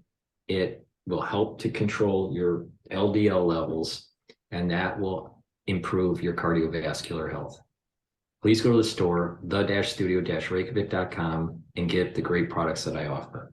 It will help to control your LDL levels, and that will improve your cardiovascular health. Please go to the store, the-studio-reykjavik.com, and get the great products that I offer.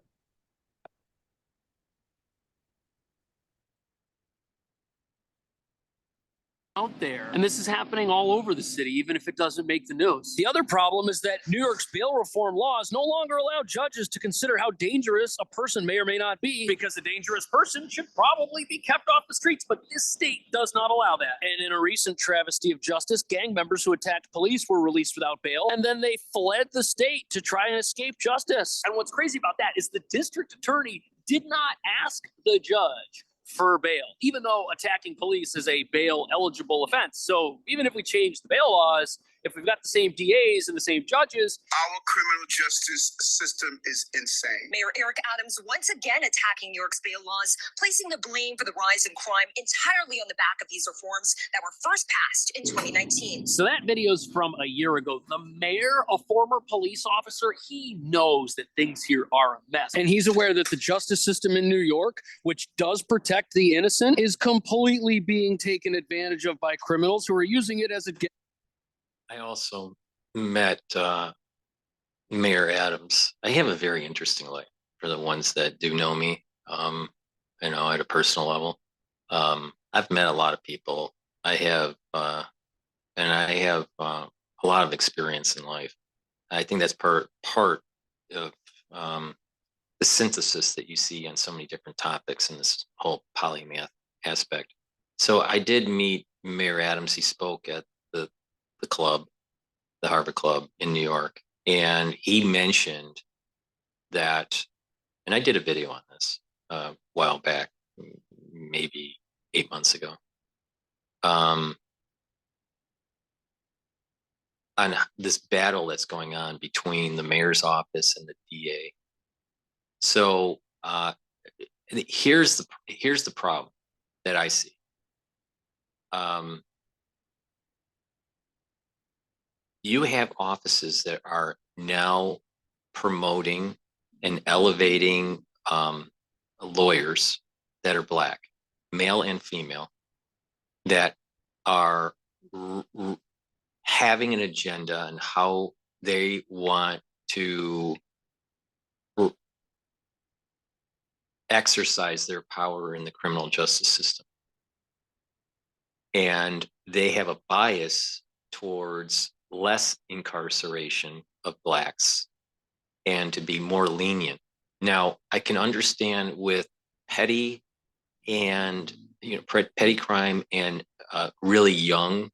Out there. And this is happening all over the city, even if it doesn't make the news. The other problem is that New York's bail reform laws no longer allow judges to consider how dangerous a person may or may not be, because a dangerous person should probably be kept off the streets. But this state does not allow that. And in a recent travesty of justice, gang members who attacked police were released without bail, and then they fled the state to try and escape justice. And what's crazy about that is the district attorney did not ask the judge for bail, even though attacking police is a bail eligible offense. So even if we change the bail laws, if we've got the same DAs and the same judges. Our criminal justice system is insane. Mayor Eric Adams once again attacking New York's bail laws, placing the blame for the rise in crime entirely on the back of these reforms that were first passed in 2019. So that video's from a year ago. The mayor, a former police officer, he knows that things here are a mess. And he's aware that the justice system in New York, which does protect the innocent, is completely being taken advantage of by criminals who are using it as a... I also met Mayor Adams. I have a very interesting life for the ones that do know me, at a personal level. I've met a lot of people. I have a lot of experience in life. I think that's part of the synthesis that you see on so many different topics in this whole polymath aspect. So I did meet Mayor Adams. He spoke at the club, the Harvard Club in New York. And he mentioned that, and I did a video on this a while back, maybe 8 months ago. on this battle that's going on between the mayor's office and the DA. So here's the problem that I see. You have offices that are now promoting and elevating lawyers that are Black, male and female, that are having an agenda on how they want to exercise their power in the criminal justice system. And they have a bias towards less incarceration of Blacks and to be more lenient. Now, I can understand with petty and petty crime and really young,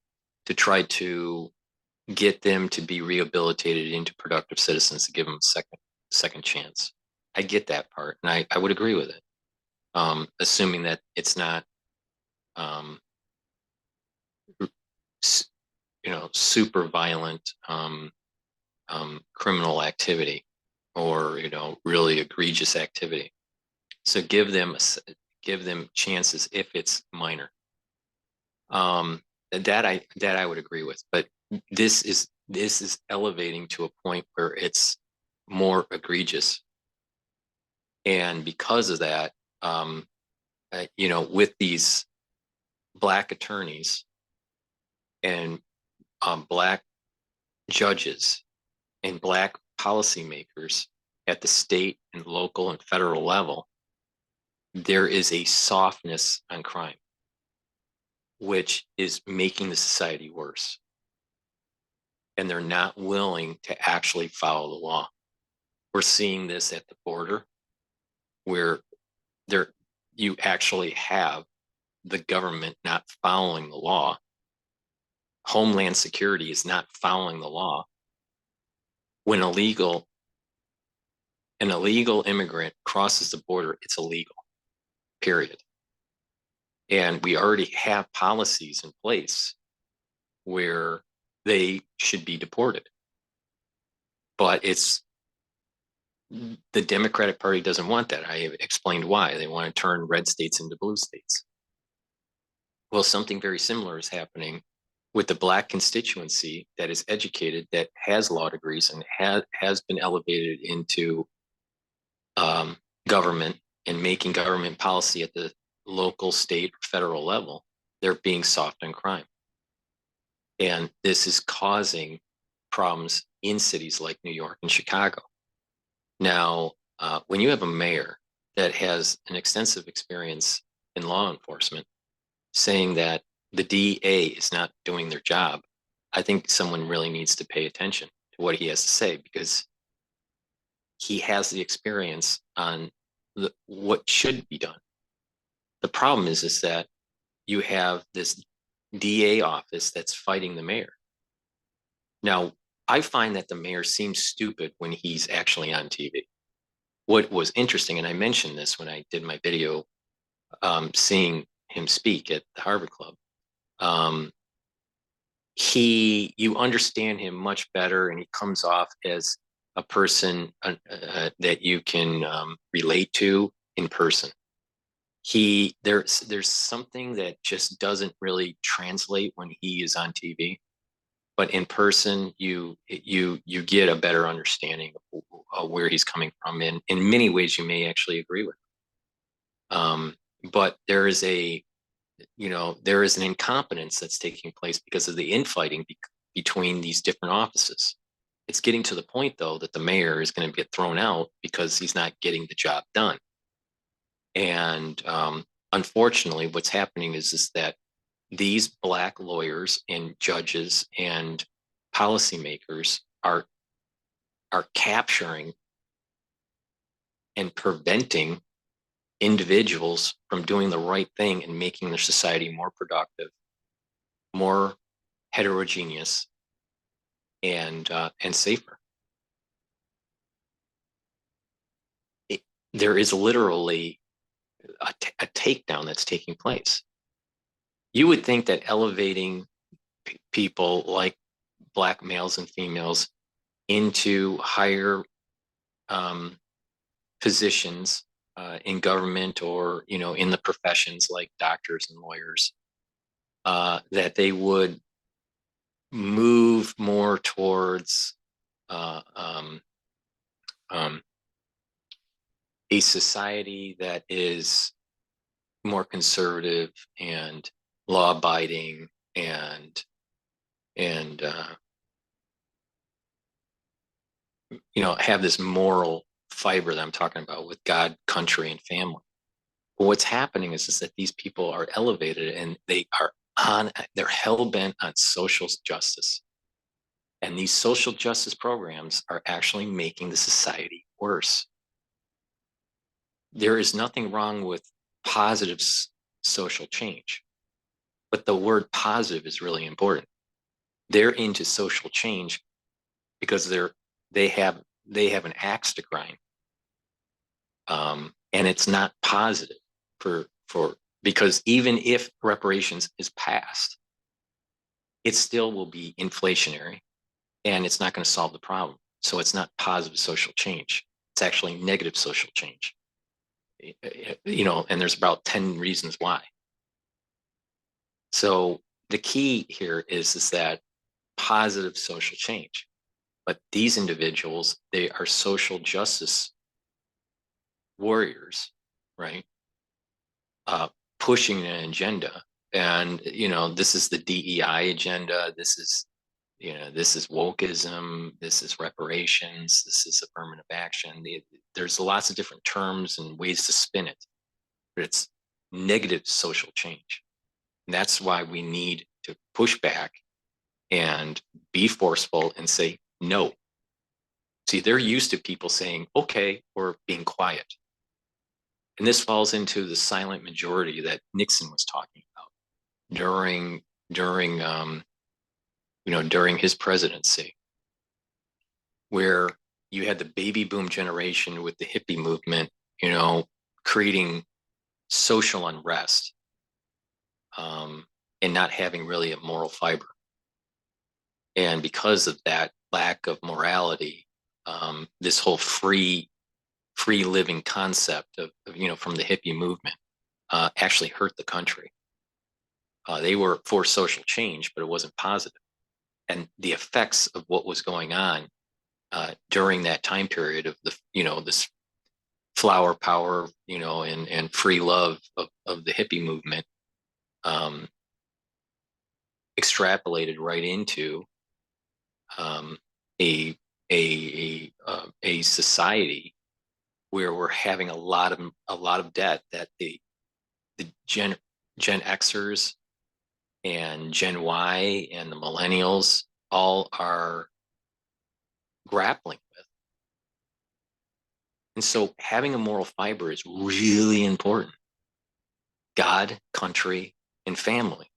to try to get them to be rehabilitated into productive citizens, to give them a second chance. I get that part, and I would agree with it, assuming that it's not super violent criminal activity or really egregious activity. So give them chances if it's minor. That I would agree with, but this is elevating to a point where it's more egregious, and because of that, with these Black attorneys and Black judges and Black policymakers at the state and local and federal level, there is a softness on crime, which is making the society worse. And they're not willing to actually follow the law. We're seeing this at the border, where you actually have the government not following the law. Homeland Security is not following the law. When an illegal immigrant crosses the border, it's illegal, period. And we already have policies in place where they should be deported. But the Democratic Party doesn't want that. I have explained why. They want to turn red states into blue states. Well, something very similar is happening with the Black constituency that is educated, that has law degrees, and has been elevated into government and making government policy at the local, state, federal level. They're being soft on crime. And this is causing problems in cities like New York and Chicago. Now, when you have a mayor that has an extensive experience in law enforcement saying that the DA is not doing their job, I think someone really needs to pay attention to what he has to say, because he has the experience on what should be done. The problem is that you have this DA office that's fighting the mayor. Now, I find that the mayor seems stupid when he's actually on TV. What was interesting, and I mentioned this when I did my video seeing him speak at the Harvard Club, you understand him much better, and he comes off as a person that you can relate to in person. There's something that just doesn't really translate when he is on TV, but in person you get a better understanding of where he's coming from. And in many ways you may actually agree with him. But there is an incompetence that's taking place because of the infighting between these different offices. It's getting to the point, though, that the mayor is going to get thrown out because he's not getting the job done. And unfortunately, what's happening is that these Black lawyers and judges and policymakers are capturing and preventing individuals from doing the right thing and making their society more productive, more heterogeneous, and safer. There is literally a takedown that's taking place. You would think that elevating people like Black males and females into higher positions in government or, you know, in the professions like doctors and lawyers, that they would move more towards a society that is more conservative and law-abiding and you know, have this moral fiber that I'm talking about with God, country, and family. But what's happening is that these people are elevated and they're hell-bent on social justice. And these social justice programs are actually making the society worse. There is nothing wrong with positive social change, but the word positive is really important. They're into social change because they have an axe to grind, and it's not positive because even if reparations is passed, it still will be inflationary, and it's not going to solve the problem. So it's not positive social change. It's actually negative social change. You know, and there's about 10 reasons why. So the key here is that positive social change. But these individuals, they are social justice warriors, right? Pushing an agenda. And, you know, this is the DEI agenda. This is, you know, this is wokeism. This is reparations. This is affirmative action. There's lots of different terms and ways to spin it, but it's negative social change. And that's why we need to push back and be forceful and say no. See, they're used to people saying, okay, or being quiet. And this falls into the silent majority that Nixon was talking about during his presidency, where you had the baby boom generation with the hippie movement, you know, creating social unrest, and not having really a moral fiber. And because of that lack of morality, this whole free living concept of, you know, from the hippie movement actually hurt the country. They were for social change, but it wasn't positive. And the effects of what was going on during that time period of the, you know, this flower power, you know, and free love of the hippie movement extrapolated right into a society where we're having a lot of debt that the Gen Xers and Gen Y and the millennials all are grappling with. And so having a moral fiber is really important. God, country, and family.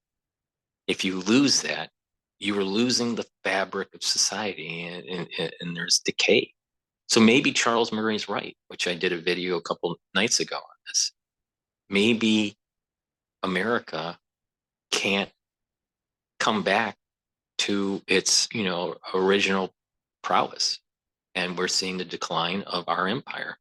If you lose that, you are losing the fabric of society, and there's decay. So maybe Charles Murray's right, which I did a video a couple nights ago on this. Maybe America can't come back to its, you know, original prowess, and we're seeing the decline of our empire.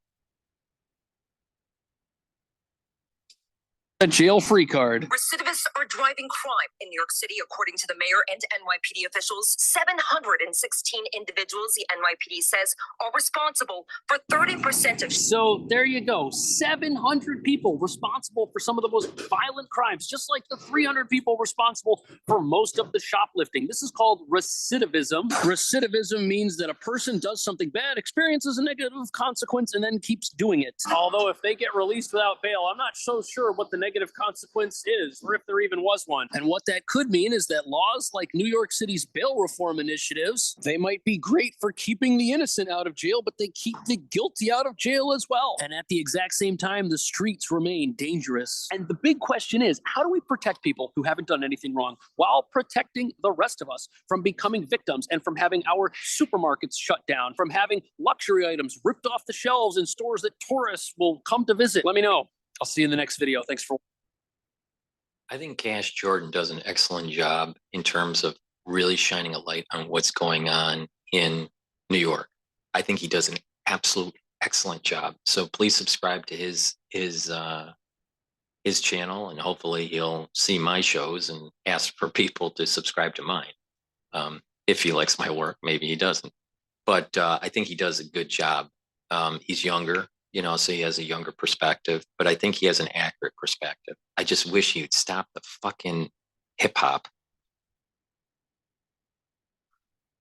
A jail-free card. Recidivists are driving crime in New York City, according to the mayor and NYPD officials. 716 individuals, the NYPD says, are responsible for 30% of. So there you go. 700 people responsible for some of the most violent crimes, just like the 300 people responsible for most of the shoplifting. This is called recidivism. Recidivism means that a person does something bad, experiences a negative consequence, and then keeps doing it. Although if they get released without bail, I'm not so sure what the negative consequence is, or if there even was one. And what that could mean is that laws like New York City's bail reform initiatives, they might be great for keeping the innocent out of jail, but they keep the guilty out of jail as well. And at the exact same time, the streets remain dangerous. And the big question is, how do we protect people who haven't done anything wrong while protecting the rest of us from becoming victims and from having our supermarkets shut down, from having luxury items ripped off the shelves in stores that tourists will come to visit? Let me know. I'll see you in the next video. Thanks for. I think Cash Jordan does an excellent job in terms of really shining a light on what's going on in New York. I think he does an absolute excellent job. So please subscribe to his channel, and hopefully he'll see my shows and ask for people to subscribe to mine. If he likes my work, maybe he doesn't, but I think he does a good job. He's younger, you know, so he has a younger perspective, but I think he has an accurate perspective. I just wish he'd stop the fucking hip hop.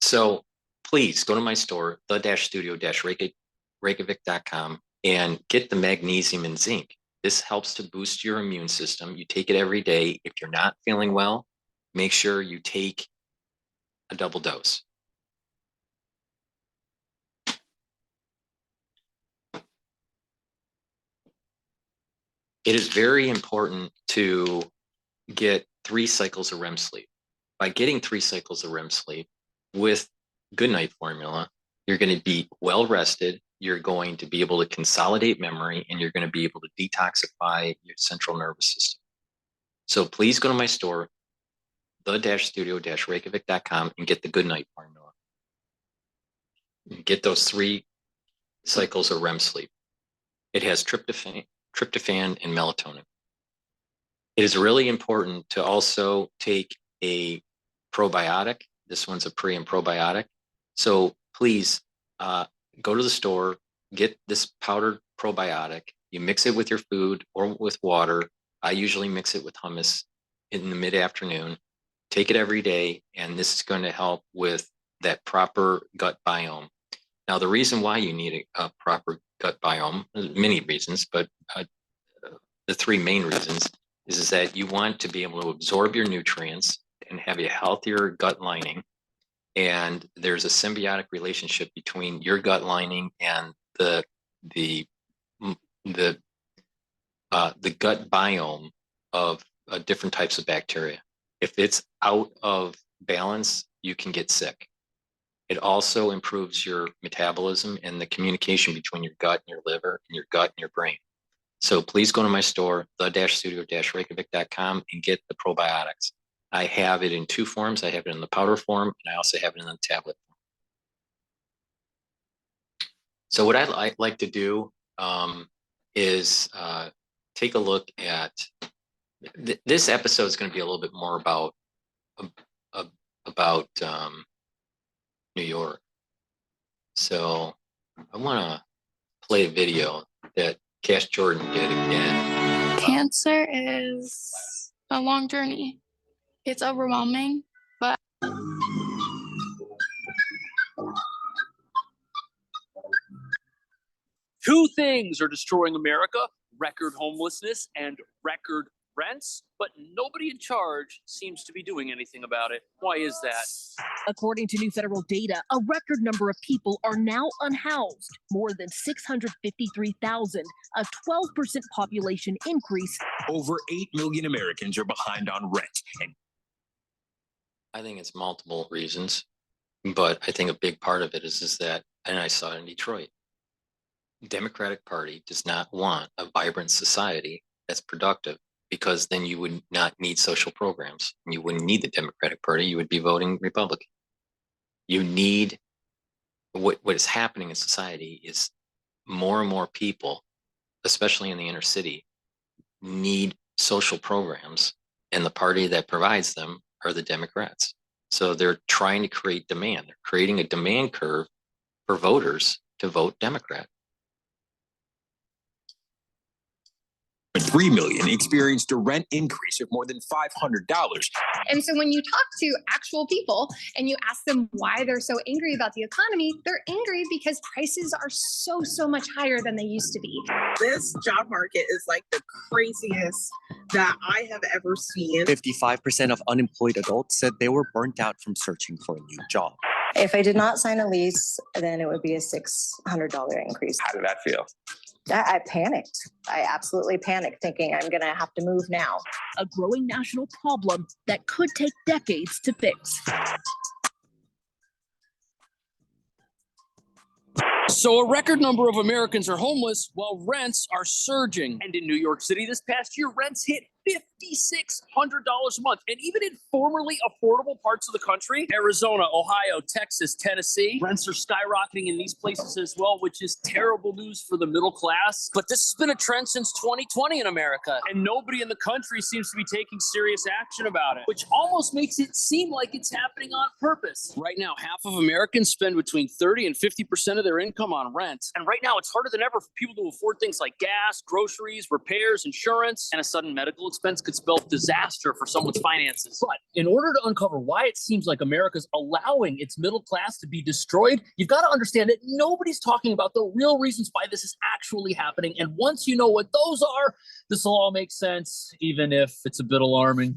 So please go to my store, the-studio-reykjavik.com, and get the magnesium and zinc. This helps to boost your immune system. You take it every day. If you're not feeling well, make sure you take a double dose. It is very important to get 3 cycles of REM sleep. By getting 3 cycles of REM sleep with Good Night Formula, you're going to be well rested. You're going to be able to consolidate memory, and you're going to be able to detoxify your central nervous system. So please go to my store, the-studio-reykjavik.com, and get the Good Night Formula. Get those 3 cycles of REM sleep. It has tryptophan and melatonin. It is really important to also take a probiotic. This one's a pre and probiotic. So please go to the store, get this powdered probiotic. You mix it with your food or with water. I usually mix it with hummus in the mid-afternoon. Take it every day, and this is going to help with that proper gut biome. Now, the reason why you need a proper gut biome, many reasons, but the 3 main reasons is that you want to be able to absorb your nutrients and have a healthier gut lining. And there's a symbiotic relationship between your gut lining and the gut biome of different types of bacteria. If it's out of balance, you can get sick. It also improves your metabolism and the communication between your gut and your liver and your gut and your brain. So please go to my store, the-studio-reykjavik.com, and get the probiotics. I have it in 2 forms. I have it in the powder form, and I also have it in the tablet form. So what I'd like to do is take a look at this episode is going to be a little bit more about New York. So I want to play a video that Cash Jordan did again. Cancer is a long journey. It's overwhelming, but Two things are destroying America: record homelessness and record rents, but nobody in charge seems to be doing anything about it. Why is that? According to new federal data, a record number of people are now unhoused, more than 653,000, a 12% population increase. Over 8 million Americans are behind on rent. And I think it's multiple reasons, but I think a big part of it is that, and I saw it in Detroit, the Democratic Party does not want a vibrant society that's productive, because then you would not need social programs. You wouldn't need the Democratic Party. You would be voting Republican. You need, what is happening in society is more and more people, especially in the inner city, need social programs, and the party that provides them are the Democrats. So they're trying to create demand. They're creating a demand curve for voters to vote Democrat. 3 million experienced a rent increase of more than $500. And so when you talk to actual people and you ask them why they're so angry about the economy, they're angry because prices are so much higher than they used to be. This job market is like the craziest that I have ever seen. 55% of unemployed adults said they were burnt out from searching for a new job. If I did not sign a lease, then it would be a $600 increase. How did that feel? I panicked. I absolutely panicked, thinking I'm going to have to move now. A growing national problem that could take decades to fix. So a record number of Americans are homeless while rents are surging. And in New York City this past year, rents hit $5,600 a month. And even in formerly affordable parts of the country, Arizona, Ohio, Texas, Tennessee, rents are skyrocketing in these places as well, which is terrible news for the middle class. But this has been a trend since 2020 in America, and nobody in the country seems to be taking serious action about it, which almost makes it seem like it's happening on purpose. Right now, half of Americans spend between 30 and 50% of their income on rent. And right now, it's harder than ever for people to afford things like gas, groceries, repairs, insurance, and a sudden medical expense could spell disaster for someone's finances. But in order to uncover why it seems like America's allowing its middle class to be destroyed, you've got to understand that nobody's talking about the real reasons why this is actually happening. And once you know what those are, this will all make sense, even if it's a bit alarming.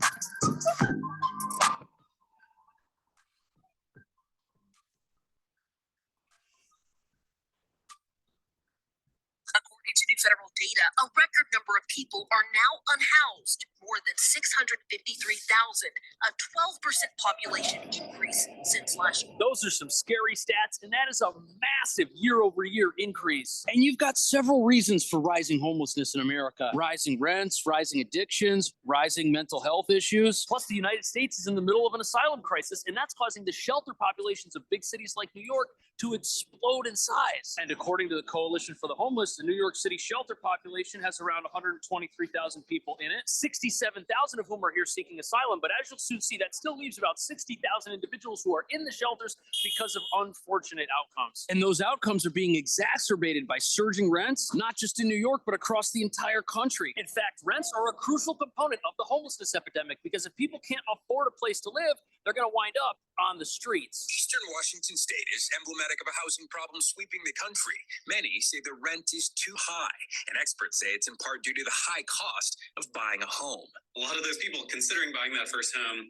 According to new federal data, a record number of people are now unhoused, more than 653,000, a 12% population increase since last year. Those are some scary stats, and that is a massive year-over-year increase. And you've got several reasons for rising homelessness in America. Rising rents, rising addictions, rising mental health issues. Plus, the United States is in the middle of an asylum crisis, and that's causing the shelter populations of big cities like New York to explode in size. And according to the Coalition for the Homeless, the New York City shelter population has around 123,000 people in it, 67,000 of whom are here seeking asylum. But as you'll soon see, that still leaves about 60,000 individuals who are in the shelters because of unfortunate outcomes. And those outcomes are being exacerbated by surging rents, not just in New York, but across the entire country. In fact, rents are a crucial component of the homelessness epidemic, because if people can't afford a place to live, they're going to wind up on the streets. Eastern Washington State is emblematic of a housing problem sweeping the country. Many say the rent is too high, and experts say it's in part due to the high cost of buying a home. A lot of those people considering buying that first home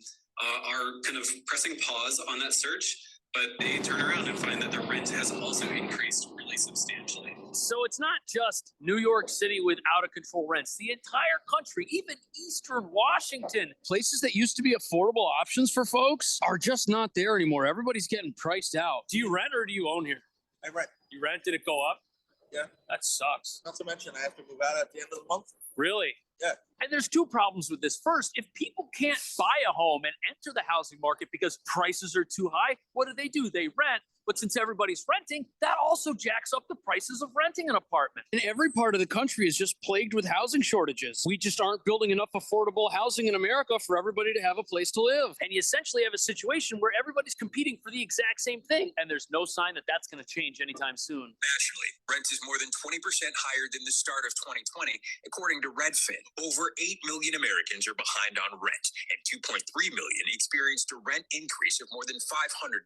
are kind of pressing pause on that search, but they turn around and find that their rent has also increased really substantially. So it's not just New York City with out-of-control rents. The entire country, even Eastern Washington, places that used to be affordable options for folks are just not there anymore. Everybody's getting priced out. Do you rent or do you own here? I rent. You rent? Did it go up? Yeah. That sucks. Not to mention, I have to move out at the end of the month. Really? Yeah. And there's two problems with this. First, if people can't buy a home and enter the housing market because prices are too high, what do? They rent. But since everybody's renting, that also jacks up the prices of renting an apartment. And every part of the country is just plagued with housing shortages. We just aren't building enough affordable housing in America for everybody to have a place to live. And you essentially have a situation where everybody's competing for the exact same thing. And there's no sign that that's going to change anytime soon. Nationally, rent is more than 20% higher than the start of 2020, according to Redfin. Over 8 million Americans are behind on rent, and 2.3 million experienced a rent increase of more than $500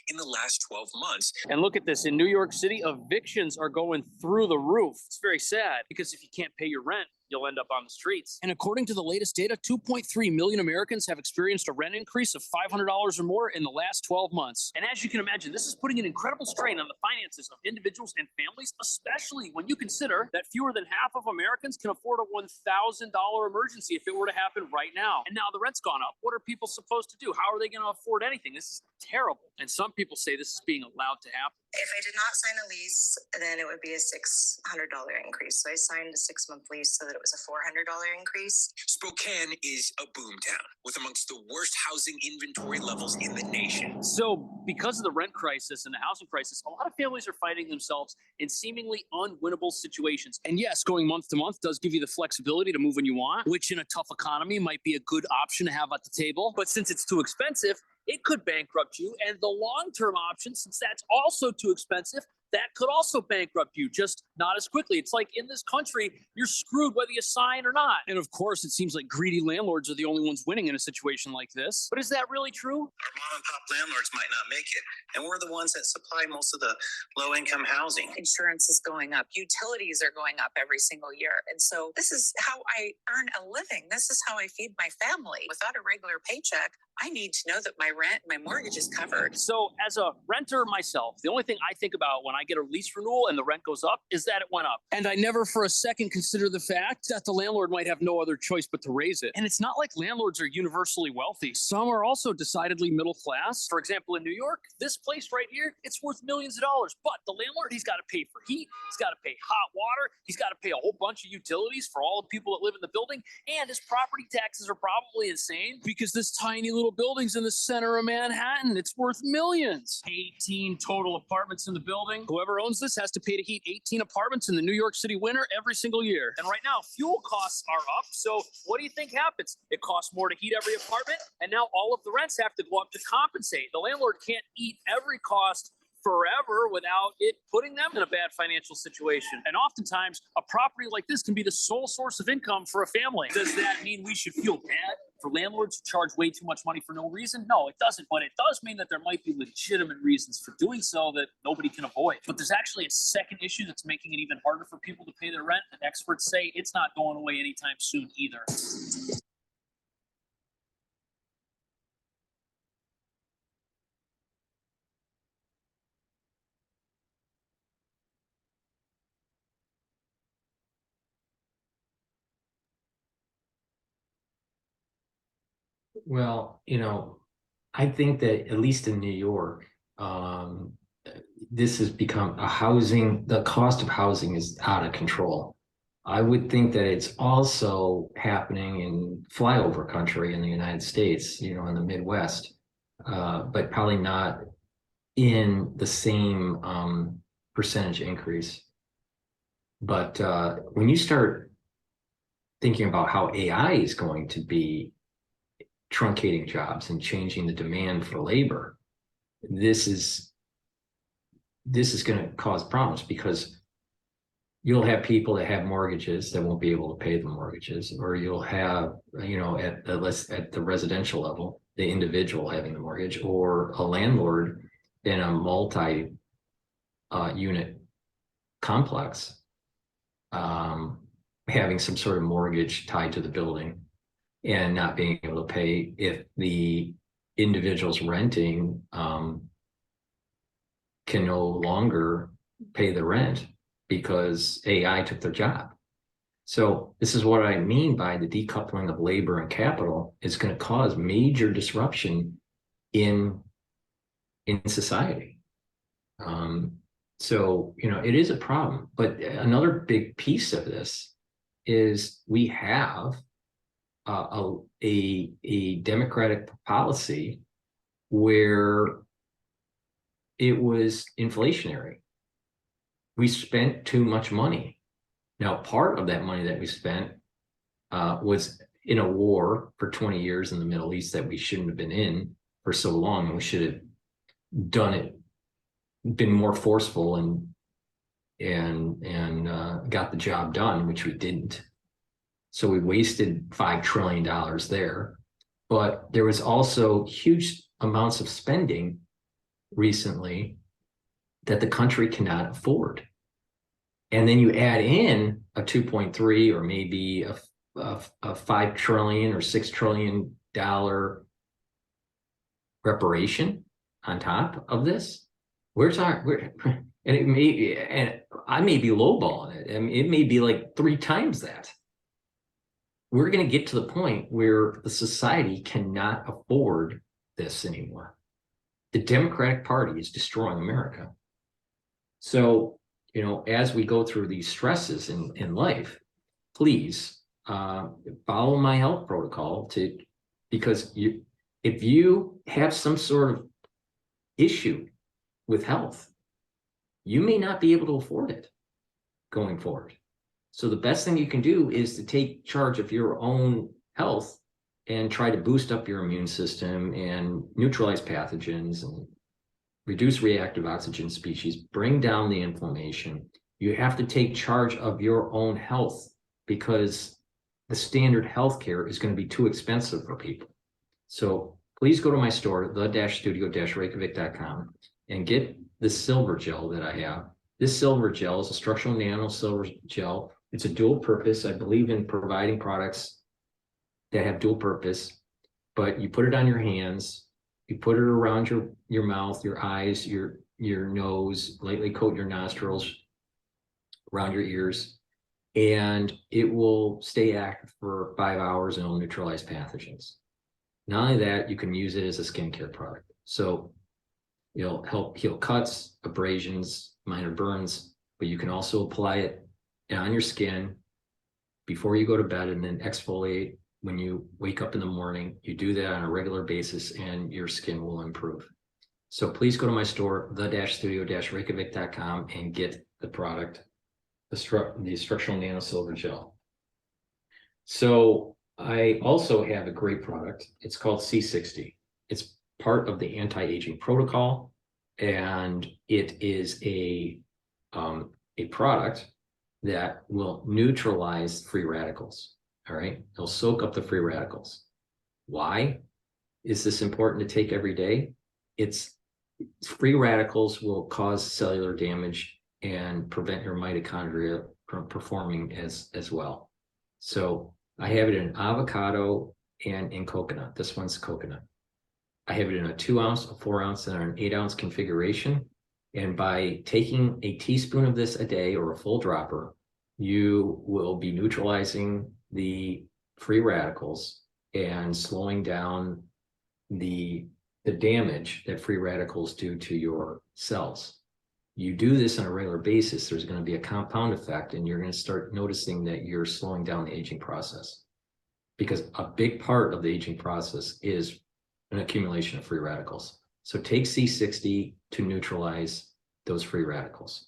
in the last 12 months. And look at this. In New York City, evictions are going through the roof. It's very sad, because if you can't pay your rent, you'll end up on the streets. And according to the latest data, 2.3 million Americans have experienced a rent increase of $500 or more in the last 12 months. And as you can imagine, this is putting an incredible strain on the finances of individuals and families, especially when you consider that fewer than half of Americans can afford a $1,000 emergency if it were to happen right now. And now the rent's gone up. What are people supposed to do? How are they going to afford anything? This is terrible. And some people say this is being allowed to happen. If I did not sign a lease, then it would be a $600 increase. So I signed a 6-month lease so that it was a $400 increase. Spokane is a boomtown with amongst the worst housing inventory levels in the nation. So because of the rent crisis and the housing crisis, a lot of families are finding themselves in seemingly unwinnable situations. And yes, going month to month does give you the flexibility to move when you want, which in a tough economy might be a good option to have at the table. But since it's too expensive, it could bankrupt you. And the long-term option, since that's also too expensive, that could also bankrupt you, just not as quickly. It's like in this country, you're screwed whether you sign or not. And of course, it seems like greedy landlords are the only ones winning in a situation like this. But is that really true? Our mom and pop landlords might not make it. And we're the ones that supply most of the low-income housing. Insurance is going up. Utilities are going up every single year. And so this is how I earn a living. This is how I feed my family. Without a regular paycheck, I need to know that my rent, my mortgage is covered. So as a renter myself, the only thing I think about when I get a lease renewal and the rent goes up is that it went up. And I never for a second consider the fact that the landlord might have no other choice but to raise it. And it's not like landlords are universally wealthy. Some are also decidedly middle class. For example, in New York, this place right here, it's worth millions of dollars. But the landlord, he's got to pay for heat. He's got to pay hot water. He's got to pay a whole bunch of utilities for all the people that live in the building. And his property taxes are probably insane because this tiny little building's in the center of Manhattan. It's worth millions. 18 total apartments in the building. Whoever owns this has to pay to heat 18 apartments in the New York City winter every single year. And right now, fuel costs are up. So what do you think happens? It costs more to heat every apartment. And now all of the rents have to go up to compensate. The landlord can't eat every cost forever without it putting them in a bad financial situation. And oftentimes, a property like this can be the sole source of income for a family. Does that mean we should feel bad for landlords who charge way too much money for no reason? No, it doesn't. But it does mean that there might be legitimate reasons for doing so that nobody can avoid. But there's actually a second issue that's making it even harder for people to pay their rent. And experts say it's not going away anytime soon either. Well, I think that at least in New York, this has become the cost of housing is out of control. I would think that it's also happening in flyover country in the United States, in the Midwest, but probably not in the same percentage increase. But when you start thinking about how AI is going to be truncating jobs and changing the demand for labor, this is going to cause problems, because you'll have people that have mortgages that won't be able to pay the mortgages, or you'll have, at the residential level, the individual having the mortgage, or a landlord in a multi-unit complex having some sort of mortgage tied to the building and not being able to pay if the individuals renting can no longer pay the rent because AI took their job. So this is what I mean by the decoupling of labor and capital is going to cause major disruption in society. So, it is a problem. But another big piece of this is we have a democratic policy where it was inflationary. We spent too much money. Now, part of that money that we spent was in a war for 20 years in the Middle East that we shouldn't have been in for so long, and we should have done it, been more forceful and got the job done, which we didn't. So we wasted $5 trillion there. But there was also huge amounts of spending recently that the country cannot afford. And then you add in a 2.3 or maybe a $5 trillion or $6 trillion reparation on top of this. And I may be lowballing it. I mean, it may be like 3 times that. We're going to get to the point where the society cannot afford this anymore. The Democratic Party is destroying America. So, as we go through these stresses in life, please follow my health protocol because if you have some sort of issue with health, you may not be able to afford it going forward. So the best thing you can do is to take charge of your own health and try to boost up your immune system and neutralize pathogens and reduce reactive oxygen species, bring down the inflammation. You have to take charge of your own health because the standard healthcare is going to be too expensive for people. So please go to my store, the-studio-reykjavik.com, and get the silver gel that I have. This silver gel is a structural nano silver gel. It's a dual purpose. I believe in providing products that have dual purpose. but you put it on your hands, you put it around your mouth, your eyes, your nose, lightly coat your nostrils, around your ears, and it will stay active for 5 hours and it'll neutralize pathogens. Not only that, you can use it as a skincare product. So it'll help heal cuts, abrasions, minor burns, but you can also apply it on your skin before you go to bed and then exfoliate when you wake up in the morning. You do that on a regular basis and your skin will improve. So please go to my store, the-studio-reykjavik.com, and get the product, the structural nano silver gel. So I also have a great product. It's called C60. It's part of the anti-aging protocol, and it is a product that will neutralize free radicals. All right, it'll soak up the free radicals. Why is this important to take every day? It's free radicals will cause cellular damage and prevent your mitochondria from performing as well. So I have it in avocado and in coconut. This one's coconut. I have it in a 2 ounce, a 4 ounce, and an 8 ounce configuration. And by taking a teaspoon of this a day or a full dropper, you will be neutralizing the free radicals and slowing down the damage that free radicals do to your cells. You do this on a regular basis, there's going to be a compound effect, and you're going to start noticing that you're slowing down the aging process. Because a big part of the aging process is an accumulation of free radicals. So take C60 to neutralize those free radicals.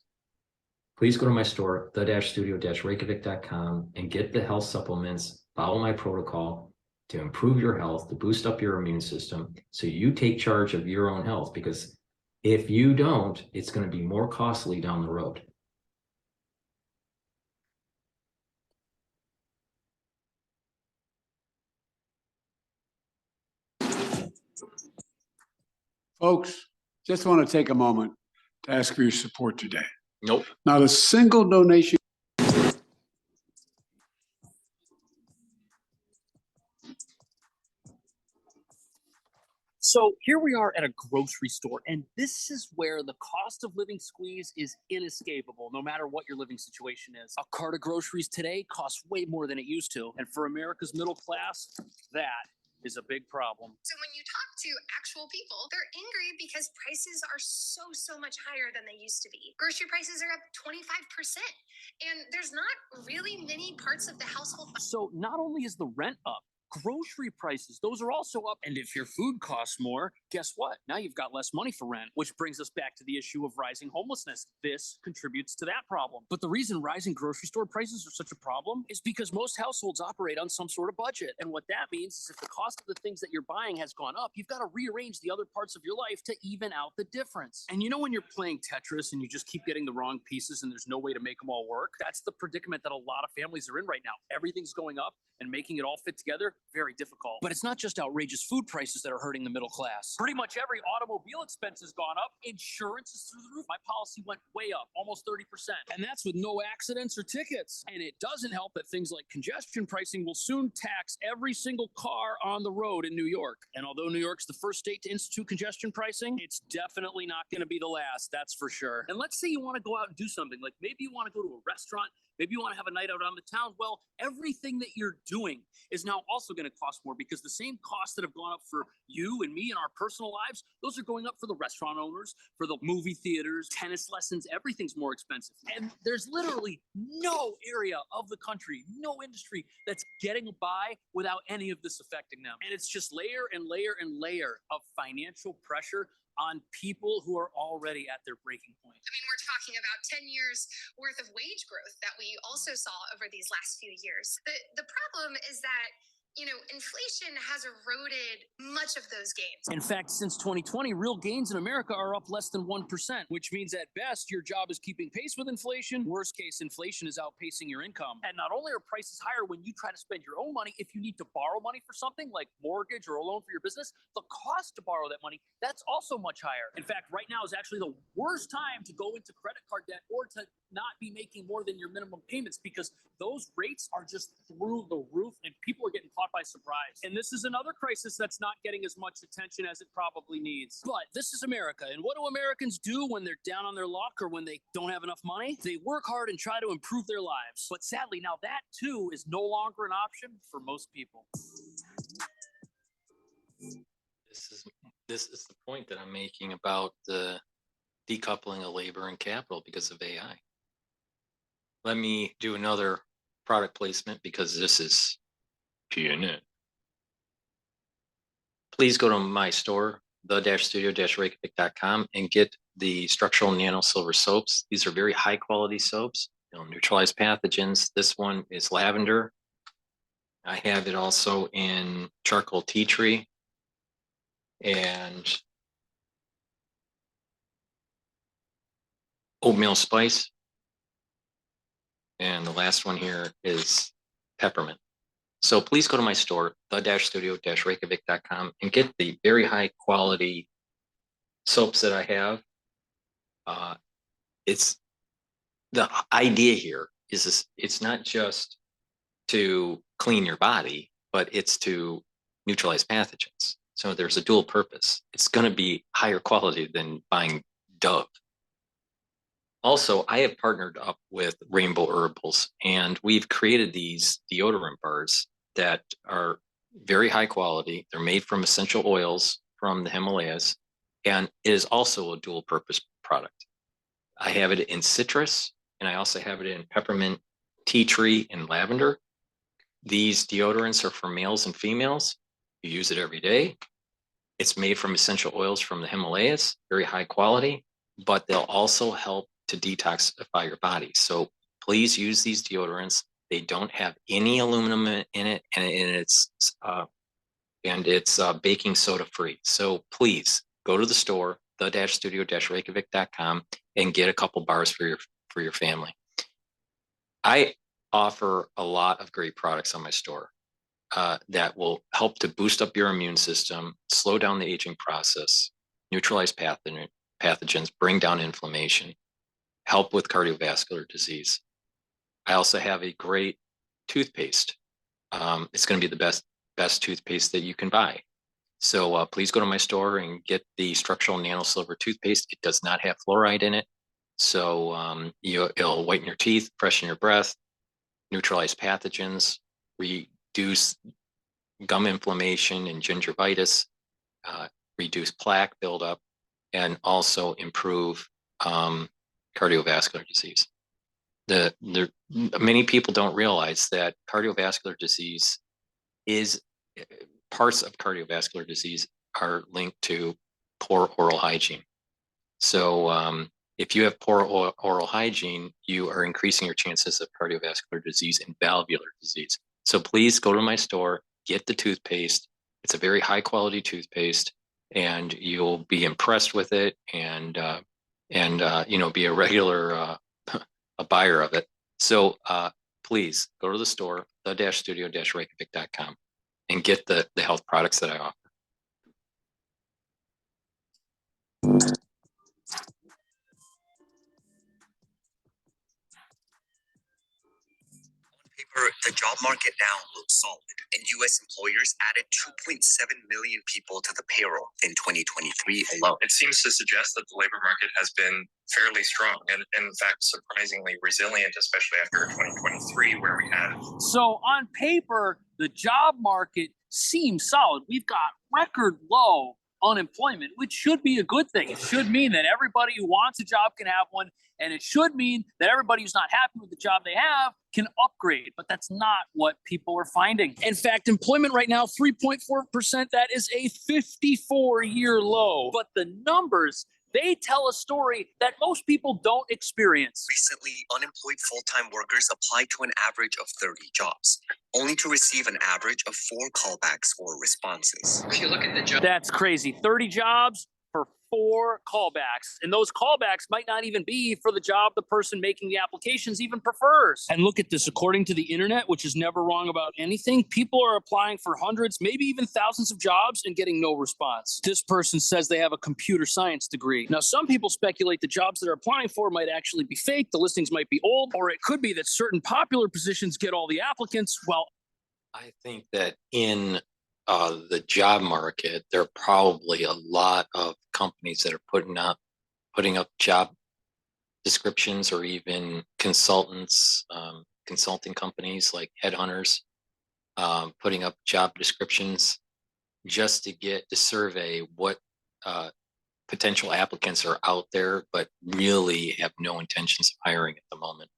Please go to my store, the-studio-reykjavik.com, and get the health supplements, follow my protocol to improve your health, to boost up your immune system, so you take charge of your own health, because if you don't, it's going to be more costly down the road. Folks, just want to take a moment to ask for your support today. Nope. Not a single donation. So here we are at a grocery store, and this is where the cost of living squeeze is inescapable, no matter what your living situation is. A cart of groceries today costs way more than it used to, and for America's middle class, that is a big problem. So when you talk to actual people, they're angry because prices are so much higher than they used to be. Grocery prices are up 25%, and there's not really many parts of the household. So not only is the rent up, grocery prices, those are also up. And if your food costs more, guess what? Now you've got less money for rent, which brings us back to the issue of rising homelessness. This contributes to that problem. But the reason rising grocery store prices are such a problem is because most households operate on some sort of budget. And what that means is if the cost of the things that you're buying has gone up, you've got to rearrange the other parts of your life to even out the difference. And you know when you're playing Tetris and you just keep getting the wrong pieces and there's no way to make them all work? That's the predicament that a lot of families are in right now. Everything's going up, and making it all fit together, very difficult. But it's not just outrageous food prices that are hurting the middle class. Pretty much every automobile expense has gone up. Insurance is through the roof. My policy went way up, almost 30%. And that's with no accidents or tickets. And it doesn't help that things like congestion pricing will soon tax every single car on the road in New York. And although New York's the first state to institute congestion pricing, it's definitely not going to be the last, that's for sure. And let's say you want to go out and do something, like maybe you want to go to a restaurant, maybe you want to have a night out on the town. Well, everything that you're doing is now also going to cost more, because the same costs that have gone up for you and me in our personal lives, those are going up for the restaurant owners, for the movie theaters, tennis lessons, everything's more expensive. And there's literally no area of the country, no industry that's getting by without any of this affecting them. And it's just layer and layer and layer of financial pressure on people who are already at their breaking point. I mean, we're talking about 10 years worth of wage growth that we also saw over these last few years. The problem is that, you know, inflation has eroded much of those gains. In fact, since 2020, real gains in America are up less than 1%, which means at best, your job is keeping pace with inflation. Worst case, inflation is outpacing your income. And not only are prices higher when you try to spend your own money, if you need to borrow money for something like mortgage or a loan for your business, the cost to borrow that money, that's also much higher. In fact, right now is actually the worst time to go into credit card debt or to not be making more than your minimum payments, because those rates are just through the roof and people are getting caught caught by surprise. And this is another crisis that's not getting as much attention as it probably needs. But this is America. And what do Americans do when they're down on their luck or when they don't have enough money? They work hard and try to improve their lives. But sadly, now that too is no longer an option for most people. This is the point that I'm making about the decoupling of labor and capital because of AI. Let me do another product placement because this is PNN. Please go to my store, the-studio-reykjavik.com, and get the structural nano silver soaps. These are very high quality soaps. They'll neutralize pathogens. This one is lavender. I have it also in charcoal tea tree and oatmeal spice. And the last one here is peppermint. So please go to my store, the-studio-reykjavik.com, and get the very high quality soaps that I have. It's the idea here is this, it's not just to clean your body, but it's to neutralize pathogens. So there's a dual purpose. It's going to be higher quality than buying Dove. Also, I have partnered up with Rainbow Herbals, and we've created these deodorant bars that are very high quality. They're made from essential oils from the Himalayas, and it is also a dual purpose product. I have it in citrus, and I also have it in peppermint, tea tree, and lavender. These deodorants are for males and females. You use it every day. It's made from essential oils from the Himalayas, very high quality, but they'll also help to detoxify your body. So please use these deodorants. They don't have any aluminum in it, and it's baking soda free. So please go to the store, the-studio-reykjavik.com, and get a couple bars for your family. I offer a lot of great products on my store that will help to boost up your immune system, slow down the aging process, neutralize pathogens, bring down inflammation, help with cardiovascular disease. I also have a great toothpaste. It's going to be the best toothpaste that you can buy. So please go to my store and get the structural nano silver toothpaste. It does not have fluoride in it. So it'll whiten your teeth, freshen your breath, neutralize pathogens, reduce gum inflammation and gingivitis, reduce plaque buildup, and also improve cardiovascular disease. Many people don't realize that cardiovascular disease parts of cardiovascular disease are linked to poor oral hygiene. So if you have poor oral hygiene, you are increasing your chances of cardiovascular disease and valvular disease. So please go to my store, get the toothpaste. It's a very high quality toothpaste, and you'll be impressed with it, and be a regular a buyer of it. So please go to the store, the-studio-reykjavik.com, and get the health products that I offer. The job market now looks solid, and U.S. employers added 2.7 million people to the payroll in 2023 alone. It seems to suggest that the labor market has been fairly strong and, in fact, surprisingly resilient, especially after 2023, where we had. So on paper, the job market seems solid. We've got record low unemployment, which should be a good thing. It should mean that everybody who wants a job can have one, and it should mean that everybody who's not happy with the job they have can upgrade. But that's not what people are finding. In fact, employment right now, 3.4%. That is a 54-year low. But the numbers, they tell a story that most people don't experience. Recently, unemployed full-time workers applied to an average of 30 jobs, only to receive an average of 4 callbacks or responses. If you look at the job, that's crazy. 30 jobs for 4 callbacks. And those callbacks might not even be for the job the person making the applications even prefers. And look at this, according to the internet, which is never wrong about anything, people are applying for hundreds, maybe even thousands of jobs and getting no response. This person says they have a computer science degree. Now, some people speculate the jobs that are applying for might actually be fake. The listings might be old, or it could be that certain popular positions get all the applicants, while I think that in the job market, there are probably a lot of companies that are putting up job descriptions, or even consultants, consulting companies like headhunters, putting up job descriptions just to survey what potential applicants are out there, but really have no intentions of hiring at the moment.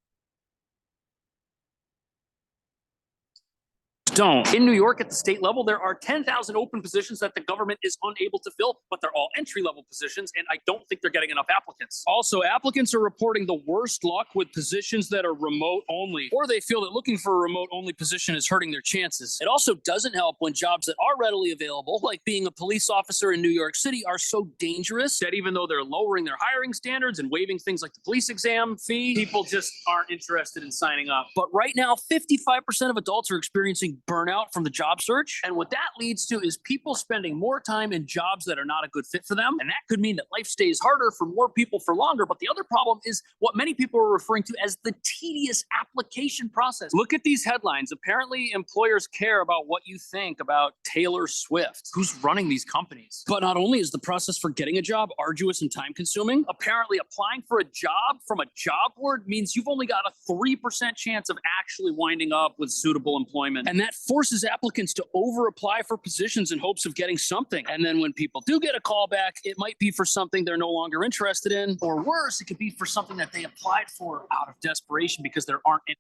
Don't. In New York at the state level, there are 10,000 open positions that the government is unable to fill, but they're all entry-level positions, and I don't think they're getting enough applicants. Also, applicants are reporting the worst luck with positions that are remote only, or they feel that looking for a remote-only position is hurting their chances. It also doesn't help when jobs that are readily available, like being a police officer in New York City, are so dangerous that even though they're lowering their hiring standards and waiving things like the police exam fee, people just aren't interested in signing up. But right now, 55% of adults are experiencing burnout from the job search. And what that leads to is people spending more time in jobs that are not a good fit for them. And that could mean that life stays harder for more people for longer. But the other problem is what many people are referring to as the tedious application process. Look at these headlines. Apparently, employers care about what you think about Taylor Swift. Who's running these companies? But not only is the process for getting a job arduous and time consuming, apparently applying for a job from a job board means you've only got a 3% chance of actually winding up with suitable employment. And that forces applicants to over apply for positions in hopes of getting something. And then when people do get a call back, it might be for something they're no longer interested in, or worse, it could be for something that they applied for out of desperation because there aren't any.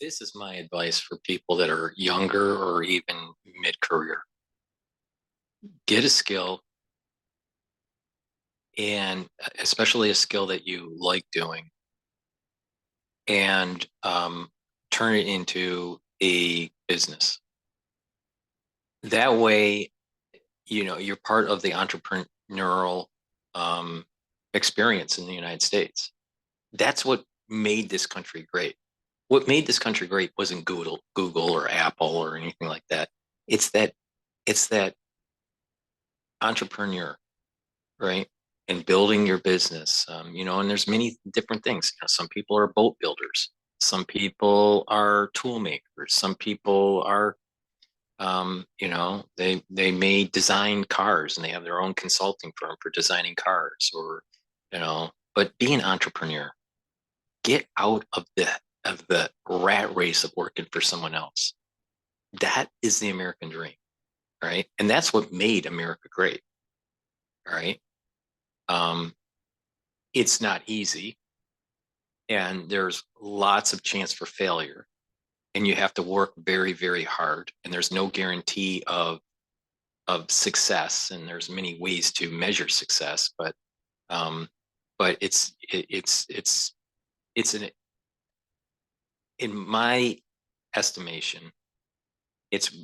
This is my advice for people that are younger or even mid-career. Get a skill, and especially a skill that you like doing, and turn it into a business. That way, you're part of the entrepreneurial experience in the United States. That's what made this country great. What made this country great wasn't Google or Apple or anything like that. It's that entrepreneur, right? And building your business, and there's many different things. Some people are boat builders. Some people are tool makers. Some people are, they may design cars and they have their own consulting firm for designing cars, or, but be an entrepreneur. Get out of the rat race of working for someone else. That is the American dream, right? And that's what made America great, right? It's not easy, and there's lots of chance for failure, and you have to work very, very hard, and there's no guarantee of success, and there's many ways to measure success, but in my estimation, it's